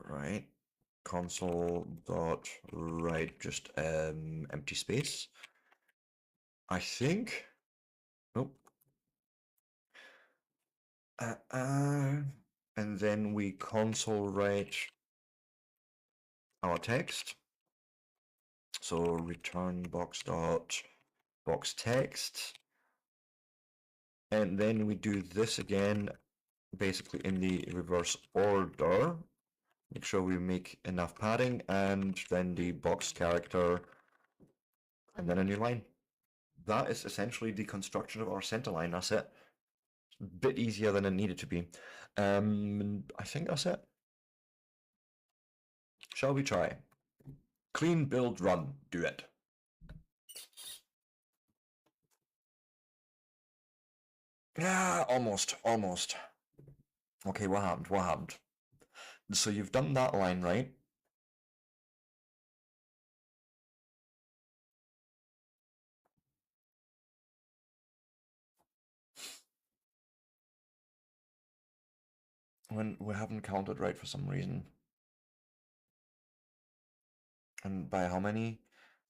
Right. Console dot write just empty space. I think. Nope. And then we console write our text. So return box dot box text. And then we do this again, basically in the reverse order. Make sure we make enough padding, and then the box character, and then a new line. That is essentially the construction of our center line. That's it. A bit easier than it needed to be. I think that's it. Shall we try? Clean, build, run. Do it. Yeah, almost. Okay, what happened? So you've done that line, right? When we haven't counted right for some reason. And by how many?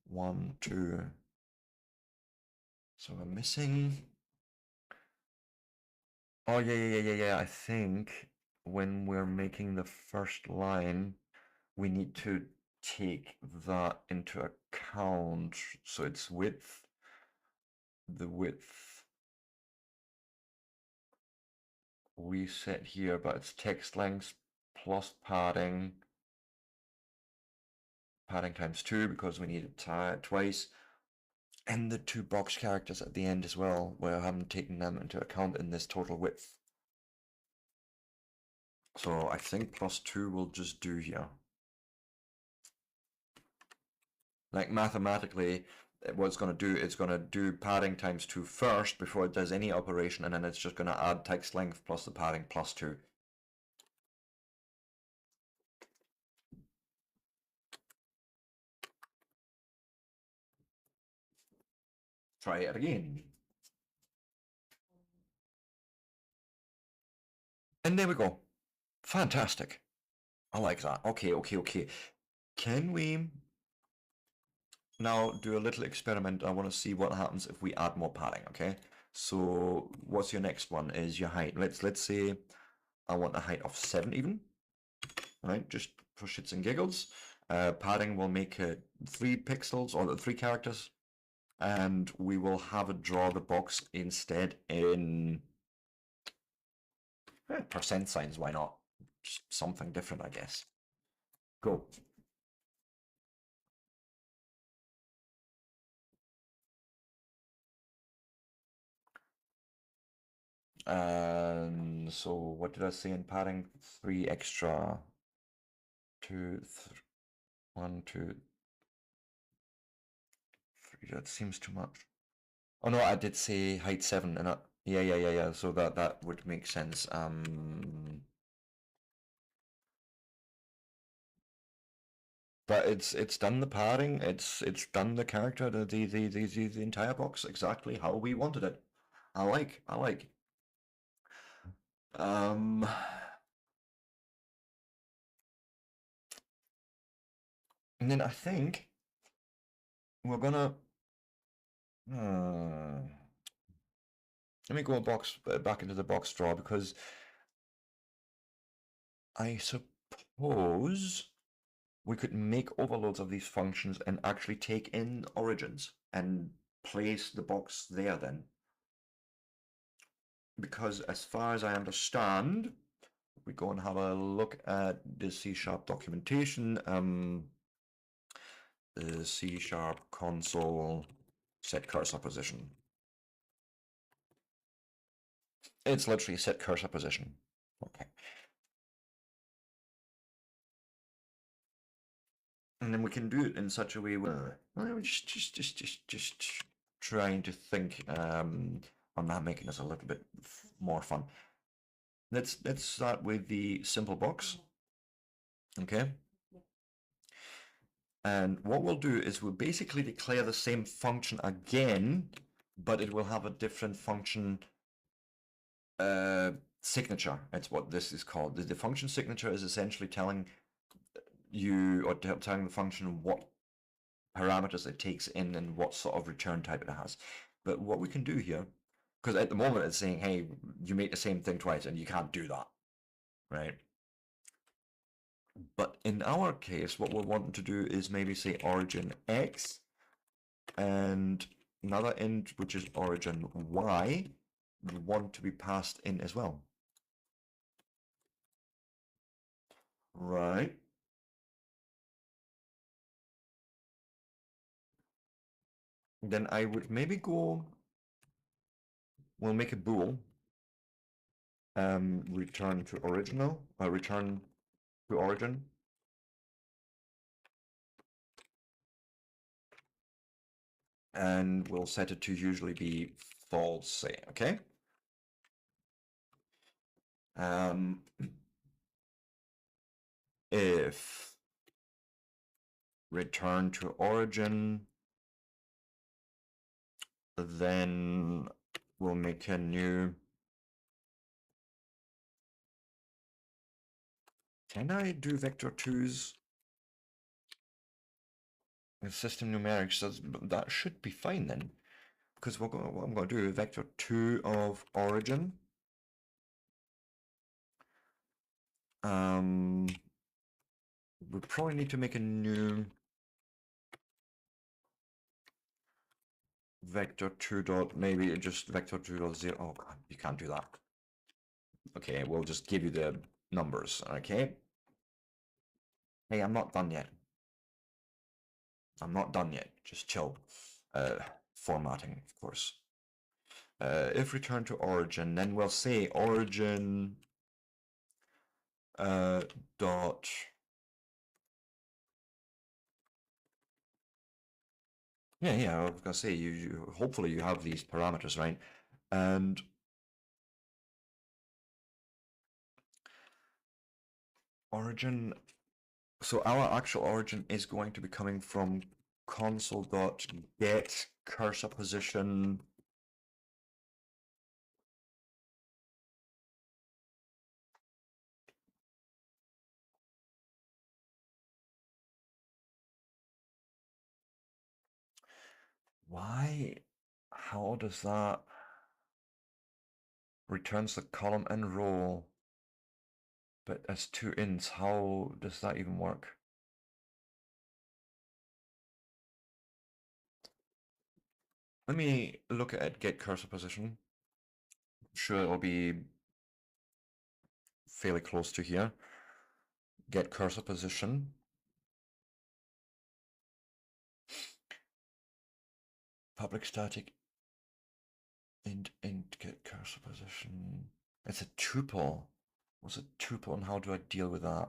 1, 2. So we're missing. Oh, yeah. I think when we're making the first line, we need to take that into account. So it's width, the width we set here, but it's text length plus padding times 2 because we need it twice, and the 2 box characters at the end as well, where I haven't taken them into account in this total width. So I think +2 will just do here. Like mathematically, what it's going to do, it's going to do padding times 2 first before it does any operation, and then it's just going to add text length plus the padding plus 2. Try it again. And there we go. Fantastic. I like that. Okay. Can we now do a little experiment? I want to see what happens if we add more padding, okay? So what's your next one is your height. Let's say I want a height of 7 even. Right, just for shits and giggles. Padding will make it 3 pixels or 3 characters, and we will have it draw the box instead in percent signs. Why not? Just something different, I guess. Go. And so what did I say in padding? 3 extra. 2, 1, 2, 3. That seems too much. Oh no, I did say height 7, and yeah. So that would make sense. But it's done the padding, it's done the character, the entire box exactly how we wanted it. I like. Um, and then I think we're gonna. Let me go back into the box draw because I suppose we could make overloads of these functions and actually take in origins and place the box there then. Because as far as I understand, we go and have a look at the C# documentation, the C# console set cursor position. It's literally set cursor position. Okay. And then we can do it in such a way where we're just trying to think on that, making this a little bit more fun. Let's start with the simple box. Okay. And what we'll do is we'll basically declare the same function again, but it will have a different function signature. That's what this is called. The function signature is essentially telling you, or telling the function what parameters it takes in and what sort of return type it has. But what we can do here, because at the moment it's saying, hey, you make the same thing twice, and you can't do that, right? But in our case, what we're wanting to do is maybe say origin X and another int, which is origin Y, we want to be passed in as well. Right. Then I would maybe go, we'll make a bool, return to original, return to origin. And we'll set it to usually be false, say, okay? If return to origin, then we'll make a new. Can I do vector 2's with system numerics? That should be fine then, because what I'm going to do, vector 2 of origin. We probably need to make a new vector 2 dot, maybe just vector 2 dot 0. Oh god, you can't do that. Okay, we'll just give you the numbers, okay? Hey, I'm not done yet. I'm not done yet. Just chill. Formatting, of course. If return to origin, then we'll say origin dot Yeah, I was gonna say you hopefully you have these parameters, right? And origin, so our actual origin is going to be coming from console.get cursor position. Why? How does that returns the column and row, but as two ints? How does that even work? Let me look at get cursor position. I'm sure it'll be fairly close to here. Get cursor position. Public static int get cursor position. It's a tuple. What's a tuple and how do I deal with that?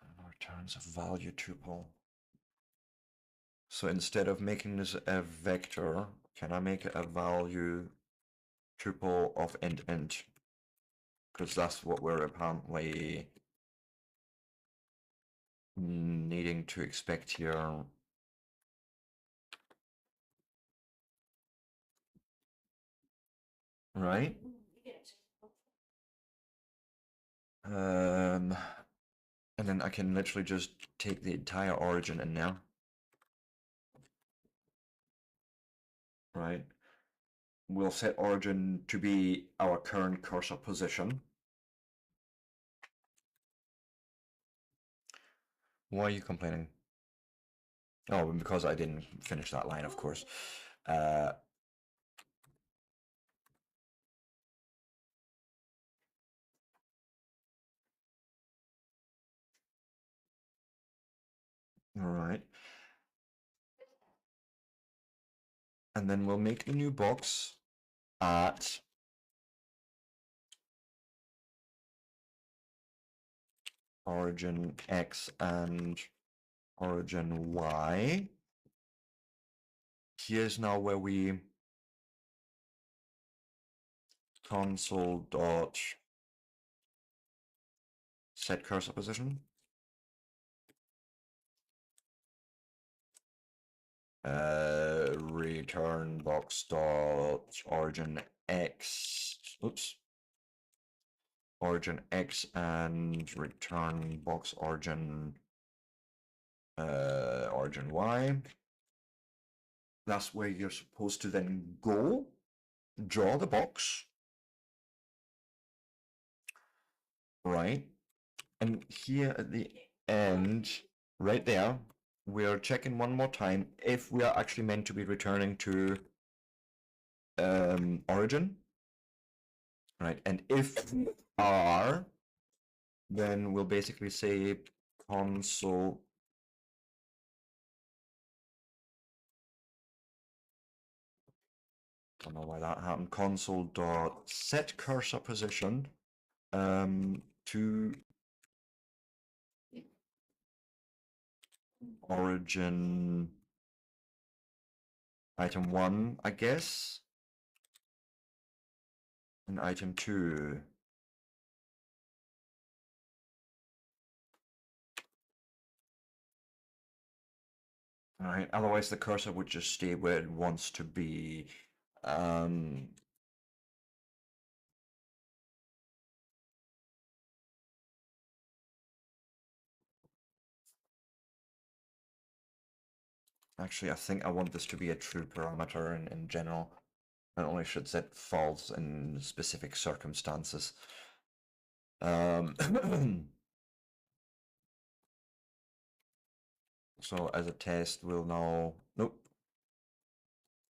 And returns a value tuple. So instead of making this a vector, can I make it a value tuple of int? Because that's what we're apparently needing to expect here. Right? And then I can literally just take the entire origin in there. Right? We'll set origin to be our current cursor position. Why are you complaining? Oh, because I didn't finish that line, of course. All right. And then we'll make a new box at origin X and origin Y. Here's now where we console dot set cursor position. Return box dot origin X. Oops. Origin X and return box origin origin Y. That's where you're supposed to then go, draw the box, right? And here at the end, right there, we're checking one more time if we are actually meant to be returning to origin, right? And if we are, then we'll basically say console. Don't know why that happened. Console dot set cursor position to origin item 1, I guess, and item 2. Alright, otherwise the cursor would just stay where it wants to be. Actually, I think I want this to be a true parameter in general. I only should set false in specific circumstances. So as a test, we'll now, nope,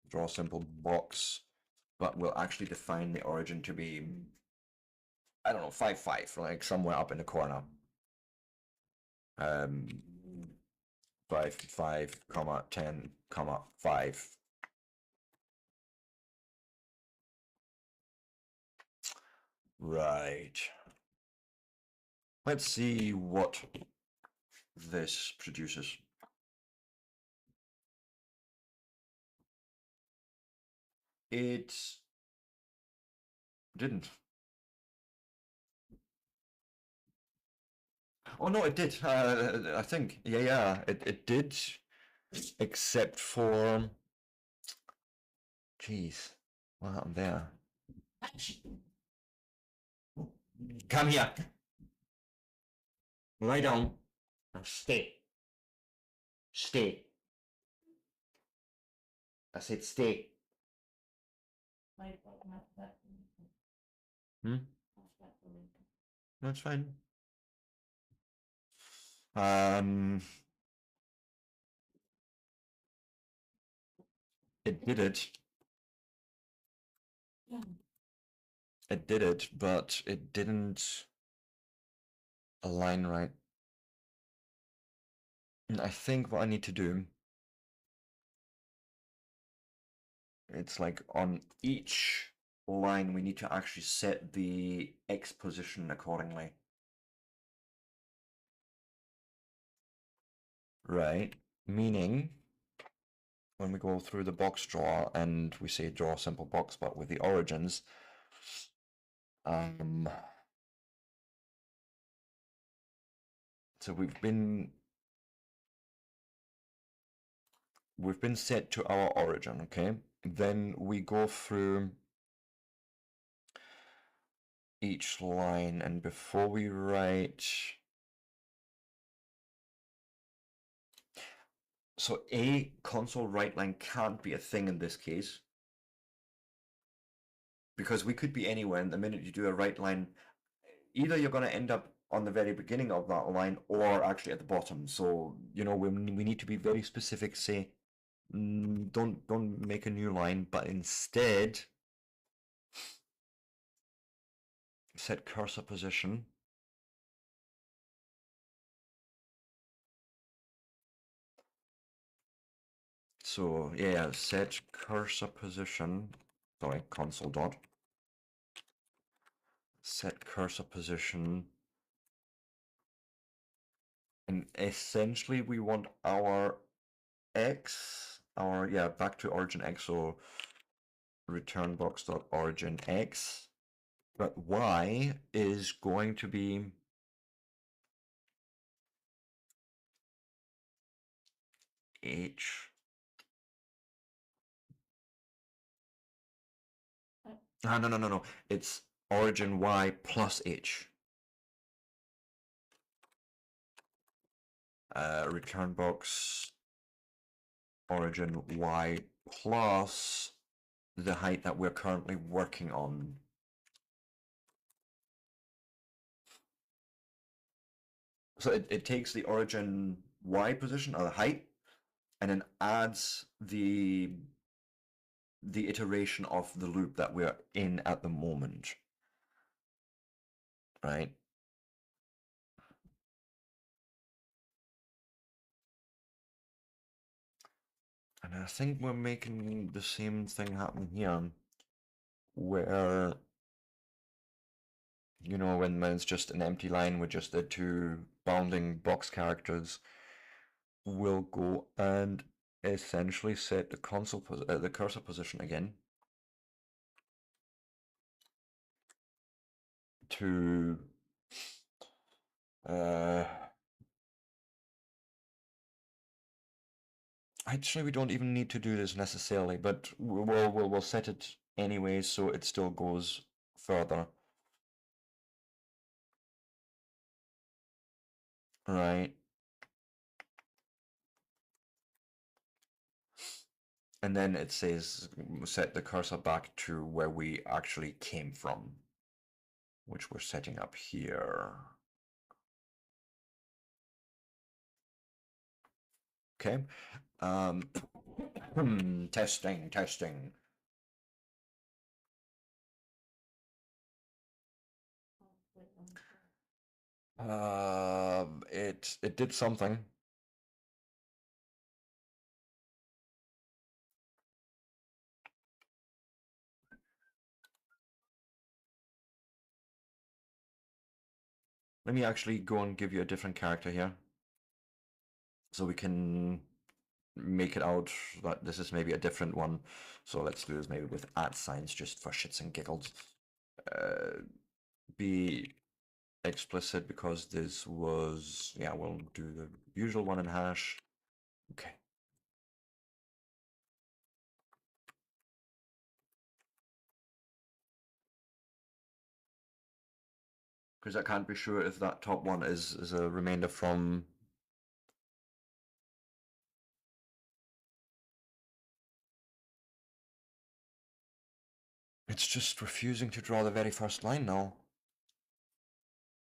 draw a simple box, but we'll actually define the origin to be, I don't know, 5, 5, like somewhere up in the corner. 5, 5, comma, 10, comma, 5. Right. Let's see what this produces. It didn't. Oh no, it did. I think. Yeah, it did. Except for. Jeez, what happened there? Come here. Lie down. Now stay. Stay. I said stay. Hmm? That's fine. It did it. It did it, but it didn't align right. And I think what I need to do, it's like on each line we need to actually set the X position accordingly. Right? Meaning, when we go through the box draw and we say draw a simple box, but with the origins, so we've been set to our origin, okay? Then we go through each line, and before we write, so a console write line can't be a thing in this case, because we could be anywhere, and the minute you do a write line, either you're going to end up on the very beginning of that line or actually at the bottom. So, you know, we need to be very specific, say, don't make a new line, but instead set cursor position. So yeah, set cursor position, sorry, console dot, set cursor position, and essentially we want our X, yeah, back to origin X, so return box dot origin X, but Y is going to be H. No. It's origin Y plus H. Return box origin Y plus the height that we're currently working on. So it takes the origin Y position, or the height, and then adds the iteration of the loop that we're in at the moment. Right? And I think we're making the same thing happen here, where, you know, when it's just an empty line with just the two bounding box characters, we'll go and essentially set the the cursor position again to actually we don't even need to do this necessarily, but we'll set it anyway so it still goes further. Right. And then it says set the cursor back to where we actually came from, which we're setting up here. Okay. Testing. It did something. Let me actually go and give you a different character here. So we can make it out that this is maybe a different one. So let's do this maybe with @ just for shits and giggles. Be explicit because this was, yeah, we'll do the usual one in hash. Okay. Because I can't be sure if that top one is a remainder from. It's just refusing to draw the very first line now.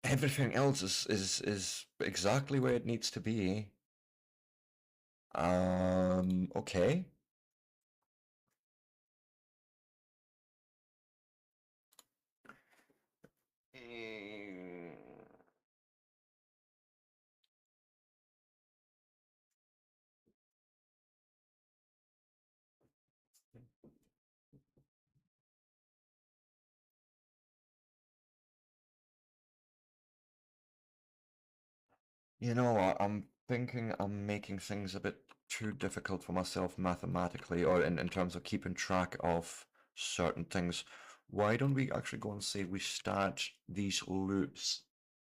Everything else is exactly where it needs to be. Okay. You know what? I'm thinking I'm making things a bit too difficult for myself mathematically, or in terms of keeping track of certain things. Why don't we actually go and say we start these loops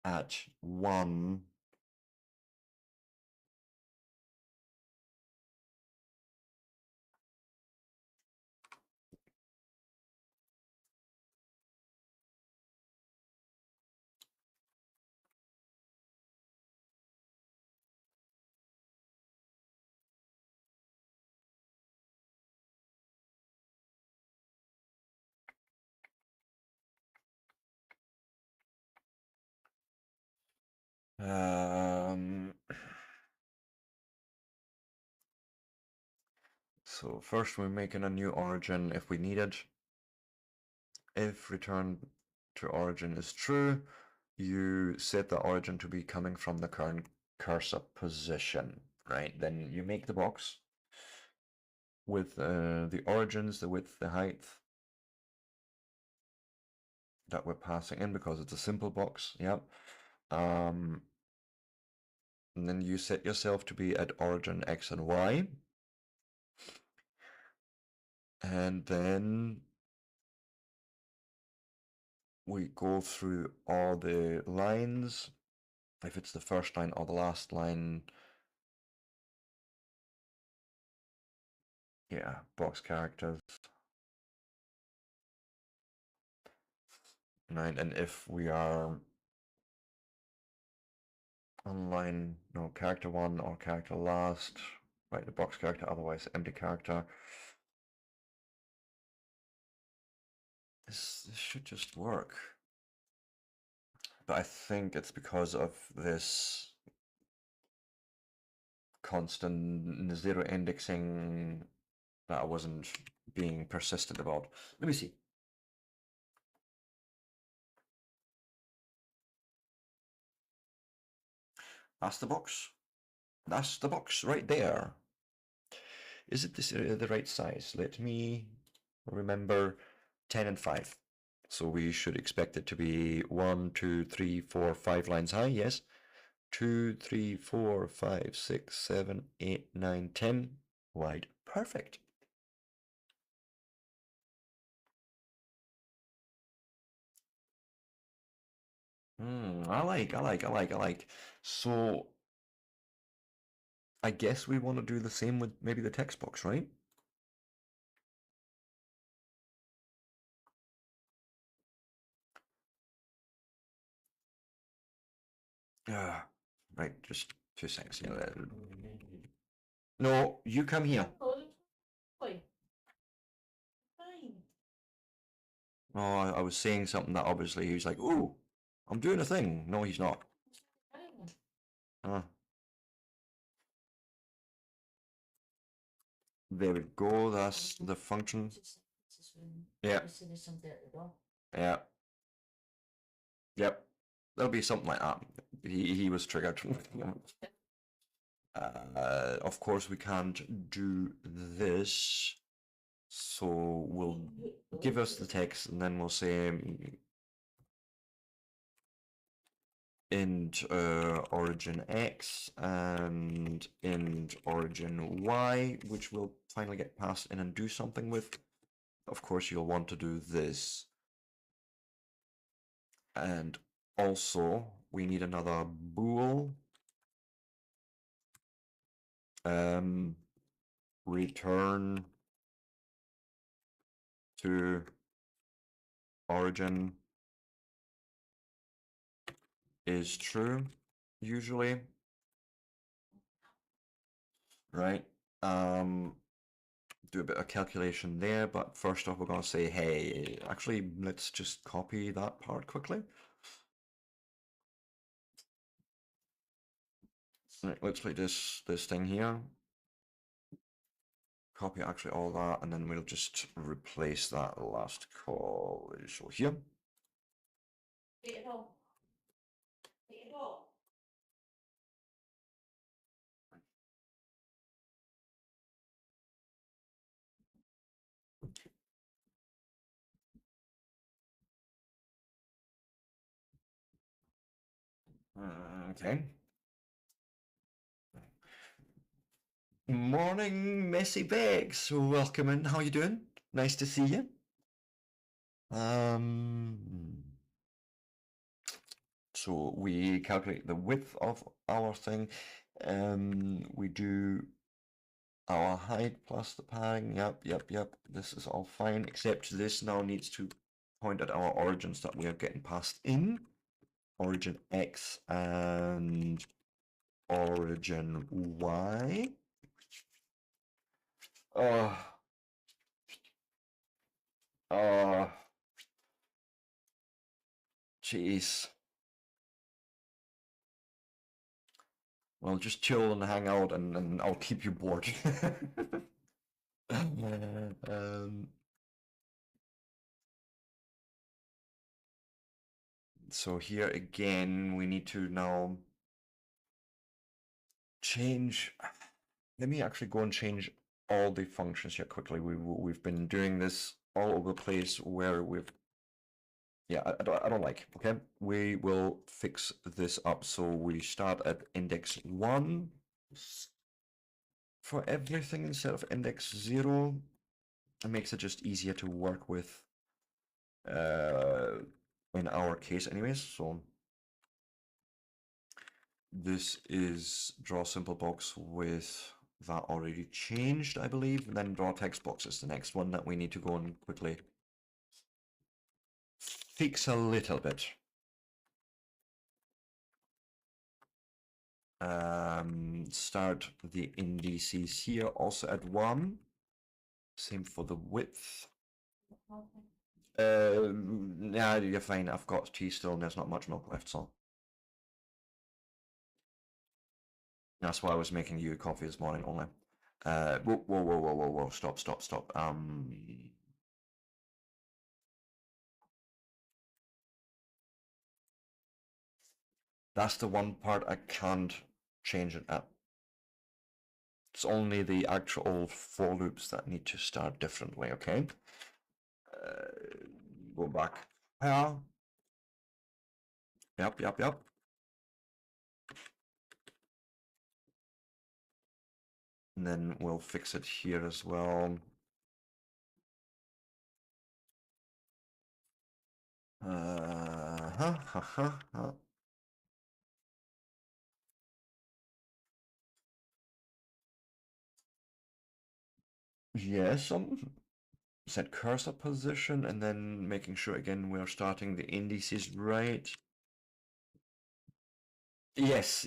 at 1? So first we're making a new origin if we need it. If return to origin is true, you set the origin to be coming from the current cursor position, right? Then you make the box with the origins, the width, the height that we're passing in because it's a simple box. Yep. And then you set yourself to be at origin X and Y. And then we go through all the lines. If it's the first line or the last line, yeah, box characters. Right, and if we are on line, no, character 1 or character last, right, the box character, otherwise empty character. This should just work. But I think it's because of this constant zero indexing that I wasn't being persistent about. Let me see. That's the box. That's the box right there. Is it this the right size? Let me remember 10 and 5. So we should expect it to be 1, 2, 3, 4, 5 lines high, yes. 2, 3, 4, 5, 6, 7, 8, 9, 10 wide. Perfect. I like. So I guess we want to do the same with maybe the text box, right? Right, just 2 seconds. No, you come here. Fine. Oh, I was saying something that obviously he was like, "Ooh, I'm doing a thing." No, he's not. There we go. That's the function. Yeah. Yeah. Yep. There'll be something like that. He was triggered. Of course, we can't do this. So we'll give us the text and then we'll say int origin x and int origin y, which will finally get passed in and do something with. Of course, you'll want to do this. And also, we need another bool. Return to origin is true, usually. Right? Do a bit of calculation there, but first off, we're going to say, hey, actually, let's just copy that part quickly. Right, let's play this thing here. Copy actually all that, and then we'll just replace that last call. So here. Okay. Morning, Messy Bags. Welcome in. How you doing? Nice to see you. So we calculate the width of our thing. We do our height plus the padding. Yep. This is all fine, except this now needs to point at our origins that we are getting passed in. Origin X and origin Y. Jeez. Well, just chill and hang out, and I'll keep you bored. So here again, we need to now change. Let me actually go and change all the functions here quickly. We've been doing this all over the place where we've. Yeah, I don't like. Okay, we will fix this up. So we start at index 1 for everything instead of index 0. It makes it just easier to work with. In our case, anyways. So this is draw simple box with that already changed, I believe, and then draw text box is the next one that we need to go and quickly fix a little bit. Start the indices here also at 1. Same for the width. Yeah, you're fine. I've got tea still and there's not much milk left, so. That's why I was making you coffee this morning only. Whoa, stop. That's the one part I can't change it at. It's only the actual for loops that need to start differently, okay? Go back. Yeah. Yep. And then we'll fix it here as well. Yes, set cursor position and then making sure again we're starting the indices right. Yes.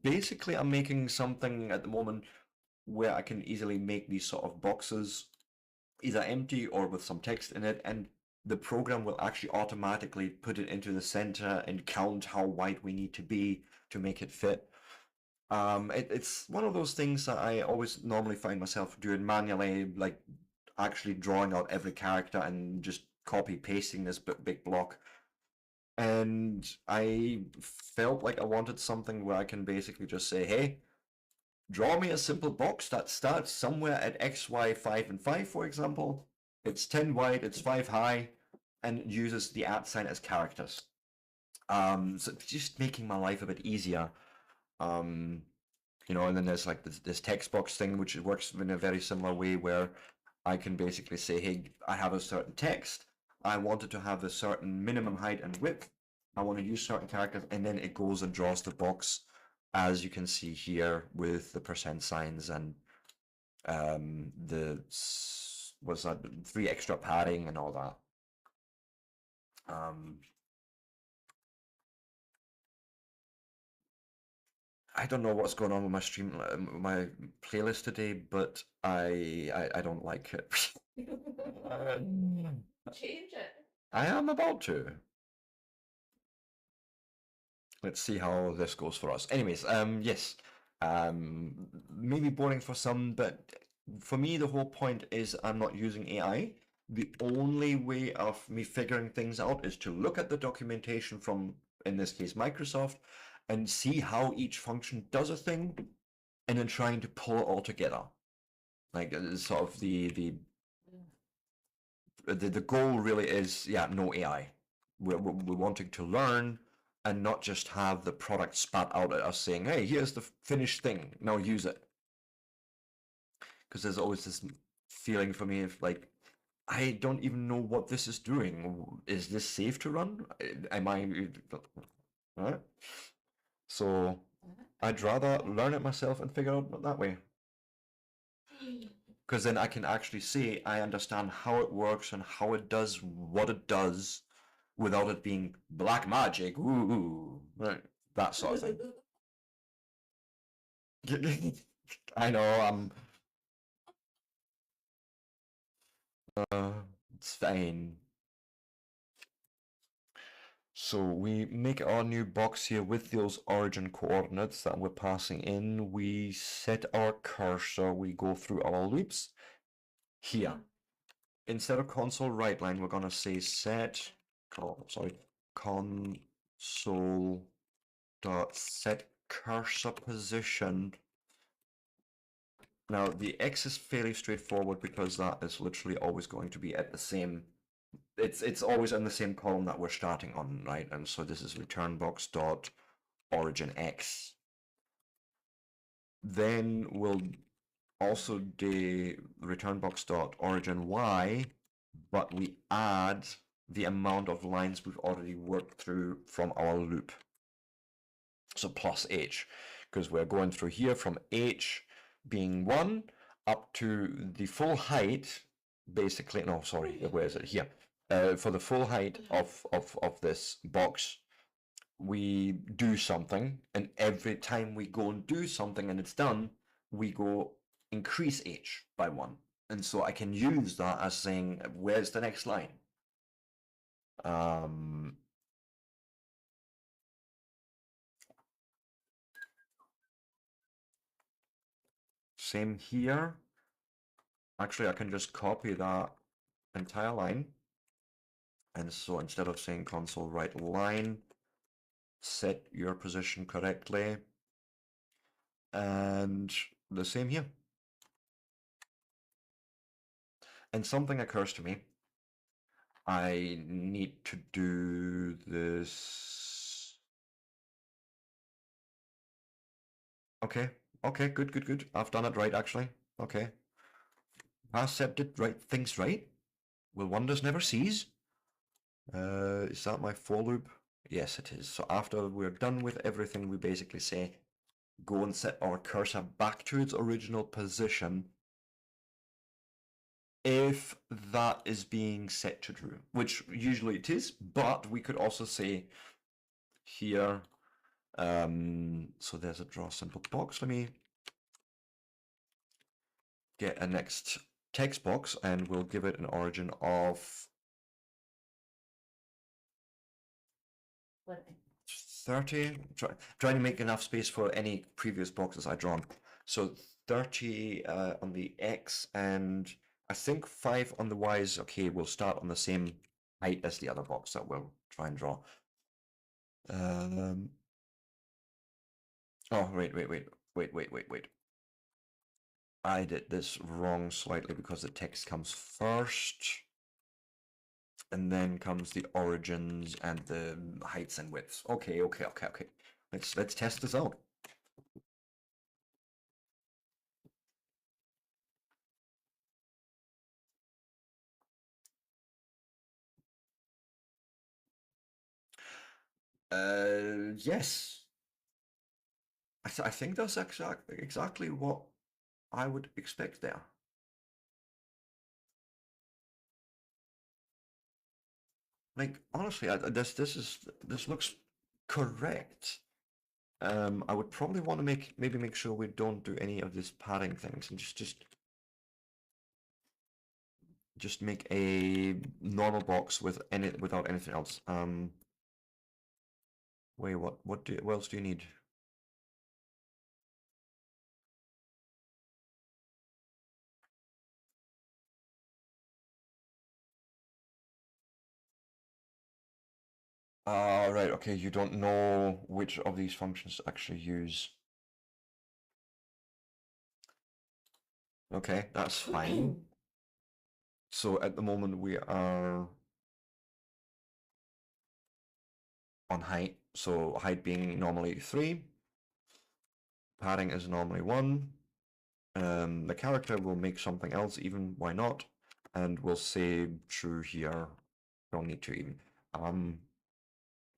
Basically I'm making something at the moment where I can easily make these sort of boxes either empty or with some text in it, and the program will actually automatically put it into the center and count how wide we need to be to make it fit. It's one of those things that I always normally find myself doing manually, like actually drawing out every character and just copy pasting this big block. And I felt like I wanted something where I can basically just say, hey, draw me a simple box that starts somewhere at X, Y, 5, and 5, for example. It's 10 wide, it's 5 high, and uses the @ sign as characters. So just making my life a bit easier. You know, and then there's like this text box thing, which works in a very similar way, where I can basically say, hey, I have a certain text. I want it to have a certain minimum height and width. I want to use certain characters, and then it goes and draws the box, as you can see here with the percent signs and what's that, 3 extra padding and all that. I don't know what's going on with my stream, my playlist today, but I don't like it. Change it. I am about to. Let's see how this goes for us. Anyways, yes, maybe boring for some, but for me, the whole point is I'm not using AI. The only way of me figuring things out is to look at the documentation from, in this case, Microsoft, and see how each function does a thing, and then trying to pull it all together. Like sort of the goal really is, yeah, no AI. We're wanting to learn and not just have the product spat out at us saying, hey, here's the finished thing, now use it. Because there's always this feeling for me of like, I don't even know what this is doing. Is this safe to run? Am I? Right? So I'd rather learn it myself and figure out that way. Because then I can actually say I understand how it works and how it does what it does without it being black magic, ooh, right, that sort of thing. I know, it's fine. So we make our new box here with those origin coordinates that we're passing in. We set our cursor, we go through our loops. Here, instead of console write line, we're gonna say set, console dot set cursor position. Now the X is fairly straightforward because that is literally always going to be at the same. It's always in the same column that we're starting on, right? And so this is return box dot origin X. Then we'll also do return box dot origin Y, but we add the amount of lines we've already worked through from our loop. So plus H, because we're going through here from H being 1 up to the full height, basically, no, sorry, where is it? Here. For the full height of this box, we do something, and every time we go and do something and it's done, we go increase H by 1. And so I can use that as saying, where's the next line? Same here. Actually, I can just copy that entire line. And so instead of saying console write line, set your position correctly. And the same here. And something occurs to me. I need to do this. Okay, okay, good. I've done it right, actually. Okay. Past did right things right. Will wonders never cease? Is that my for loop? Yes, it is. So after we're done with everything, we basically say, go and set our cursor back to its original position if that is being set to true, which usually it is, but we could also say here, so there's a draw simple box. Let me get a next text box and we'll give it an origin of 30. Trying to make enough space for any previous boxes I've drawn. So 30 on the X, and I think 5 on the Y is okay. We'll start on the same height as the other box that we'll try and draw. Oh, wait. I did this wrong slightly because the text comes first. and then comes the origins and the heights and widths. Okay. Let's test this out. Yes. I think that's exactly what I would expect there. Like honestly, this looks correct. I would probably want to maybe make sure we don't do any of these padding things and just make a normal box without anything else. Wait, what else do you need? Right, okay, you don't know which of these functions to actually use. Okay, that's fine. So at the moment we are on height. So height being normally 3. Padding is normally 1. The character will make something else even, why not? And we'll say true here. Don't need to even.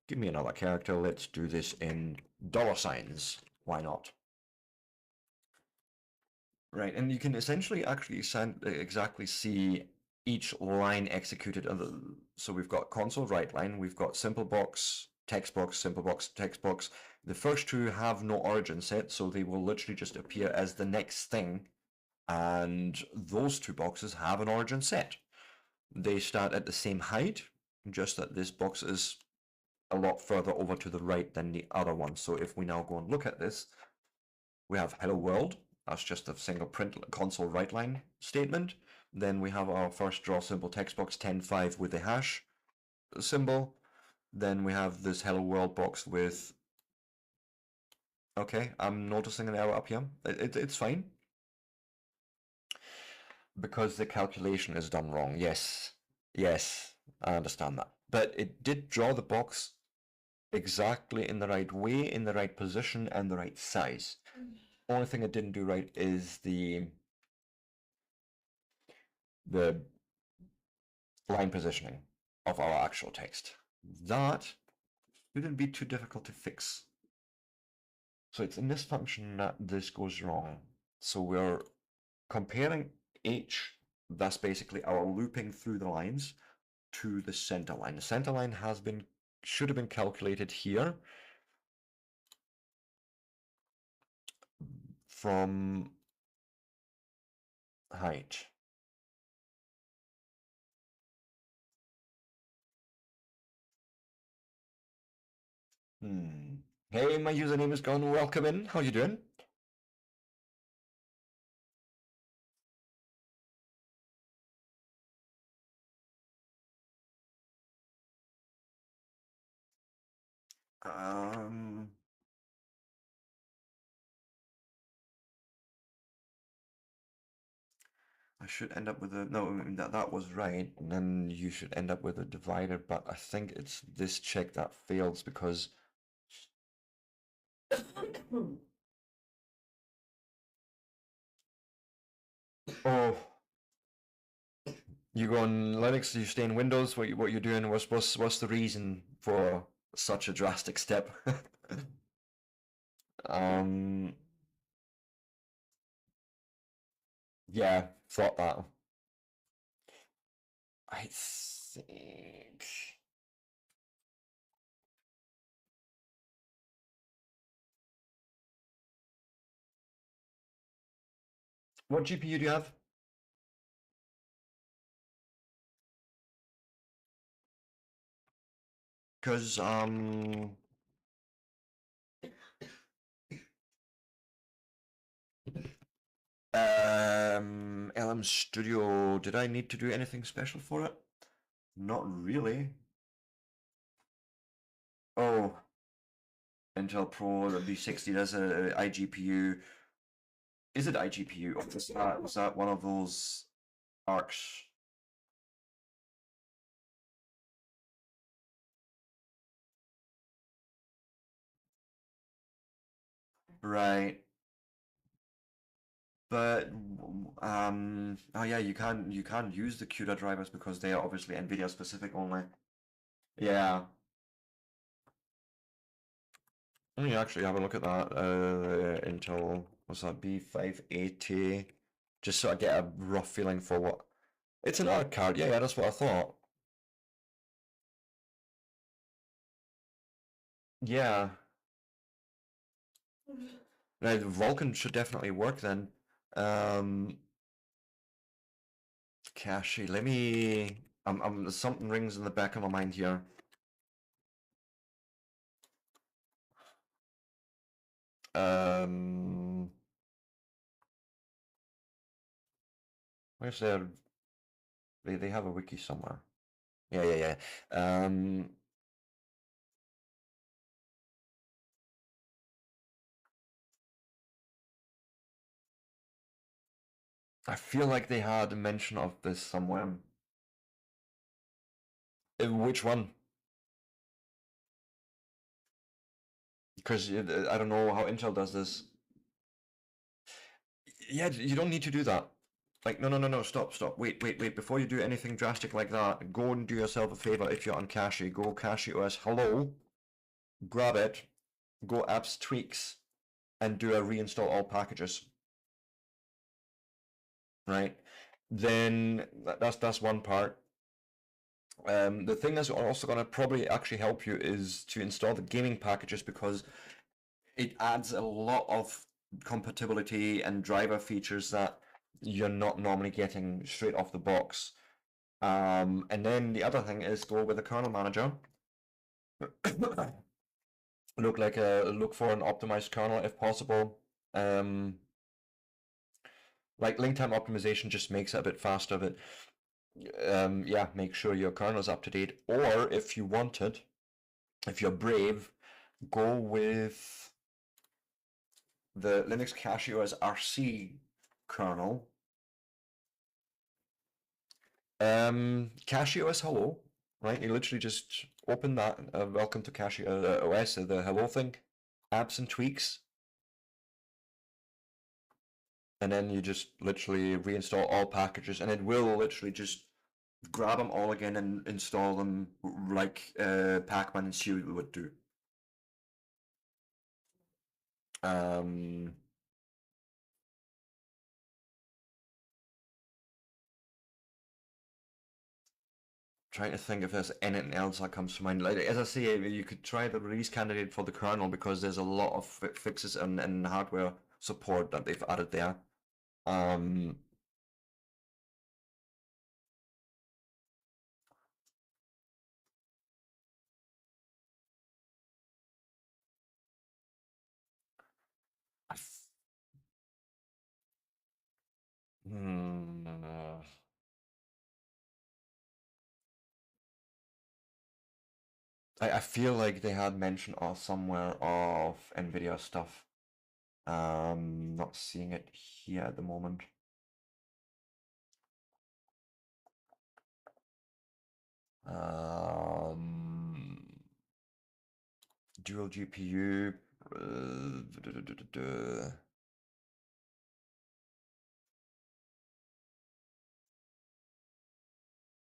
Give me another character. Let's do this in $signs. Why not? Right, and you can essentially actually exactly see each line executed. So we've got console write line, we've got simple box, text box, simple box, text box. The first two have no origin set, so they will literally just appear as the next thing. And those two boxes have an origin set. They start at the same height, just that this box is a lot further over to the right than the other one. So if we now go and look at this, we have hello world. That's just a single print console write line statement. Then we have our first draw symbol text box 10.5 with the hash symbol. Then we have this hello world box with. Okay, I'm noticing an error up here. It's fine. Because the calculation is done wrong. Yes, I understand that. But it did draw the box exactly in the right way, in the right position, and the right size. Only thing it didn't do right is the line positioning of our actual text. That shouldn't be too difficult to fix. So it's in this function that this goes wrong. So we're comparing h, that's basically our looping through the lines, to the center line. The center line should have been calculated here from height. Hey, my username is gone. Welcome in. How you doing? I should end up with a no. I mean, that was right. And then you should end up with a divider. But I think it's this check that fails because. Oh, you go on Linux, you stay in Windows. What you're doing? What's the reason for such a drastic step? um, yeah, thought that. I think. What GPU do you have? Because LM Studio, did I need to do anything special for it? Not really. Oh, Intel Pro, the V60, that's a iGPU. Is it iGPU? Or was that one of those ARCs? Right. But oh yeah, you can't use the CUDA drivers because they are obviously NVIDIA specific only. Yeah. Let me actually have a look at that. Intel, what's that? B580. Just so I get a rough feeling for what. It's an art card. Yeah, yeah, that's what I thought. Yeah. Now, Vulkan should definitely work then. Um, Cache. Let me. Something rings in the back of my mind here. Where's their? They have a wiki somewhere. Yeah, yeah, yeah. I feel like they had a mention of this somewhere. Which one? Because I don't know how Intel does this. Yeah, you don't need to do that. Like, no, no, no, no, stop, stop. Wait, wait, wait. Before you do anything drastic like that, go and do yourself a favor if you're on Cache. Go Cache OS hello, grab it, go apps tweaks, and do a reinstall all packages. Right? Then that's one part. The thing that's also going to probably actually help you is to install the gaming packages because it adds a lot of compatibility and driver features that you're not normally getting straight off the box. And then the other thing is go with a kernel manager. Look for an optimized kernel if possible. Like link time optimization just makes it a bit faster, but yeah, make sure your kernel's up to date. Or if you want it, if you're brave, go with the Linux Cache OS RC kernel. Cache OS hello, right? You literally just open that. Welcome to Cache OS, the hello thing, apps and tweaks, and then you just literally reinstall all packages, and it will literally just grab them all again and install them like Pacman and Sue would do. Um, Trying to think if there's anything else that comes to mind. Like as I say, you could try the release candidate for the kernel because there's a lot of fixes and hardware support that they've added there. Um, I f- hmm, I feel like they had mention or somewhere of NVIDIA stuff. Not seeing it here at the moment. Um, Dual GPU.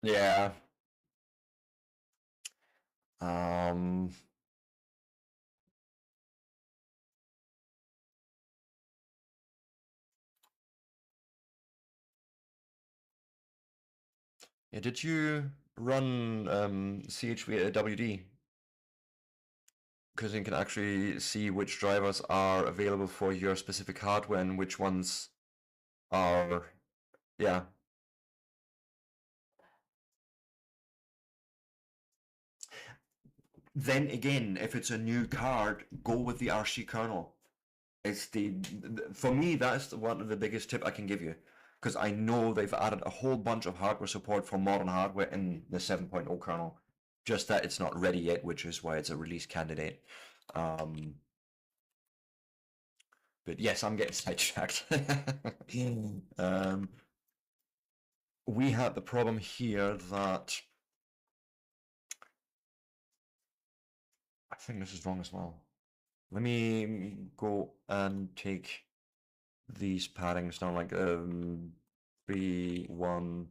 Yeah. Um, yeah, did you run CHWD? Because you can actually see which drivers are available for your specific hardware and which ones are, yeah. Then again, if it's a new card, go with the RC kernel. It's for me, that's one of the biggest tip I can give you. Because I know they've added a whole bunch of hardware support for modern hardware in the 7.0 kernel. Just that it's not ready yet, which is why it's a release candidate. But yes, I'm getting sidetracked. We had the problem here that I think this is wrong as well. let me go and take these paddings down like B1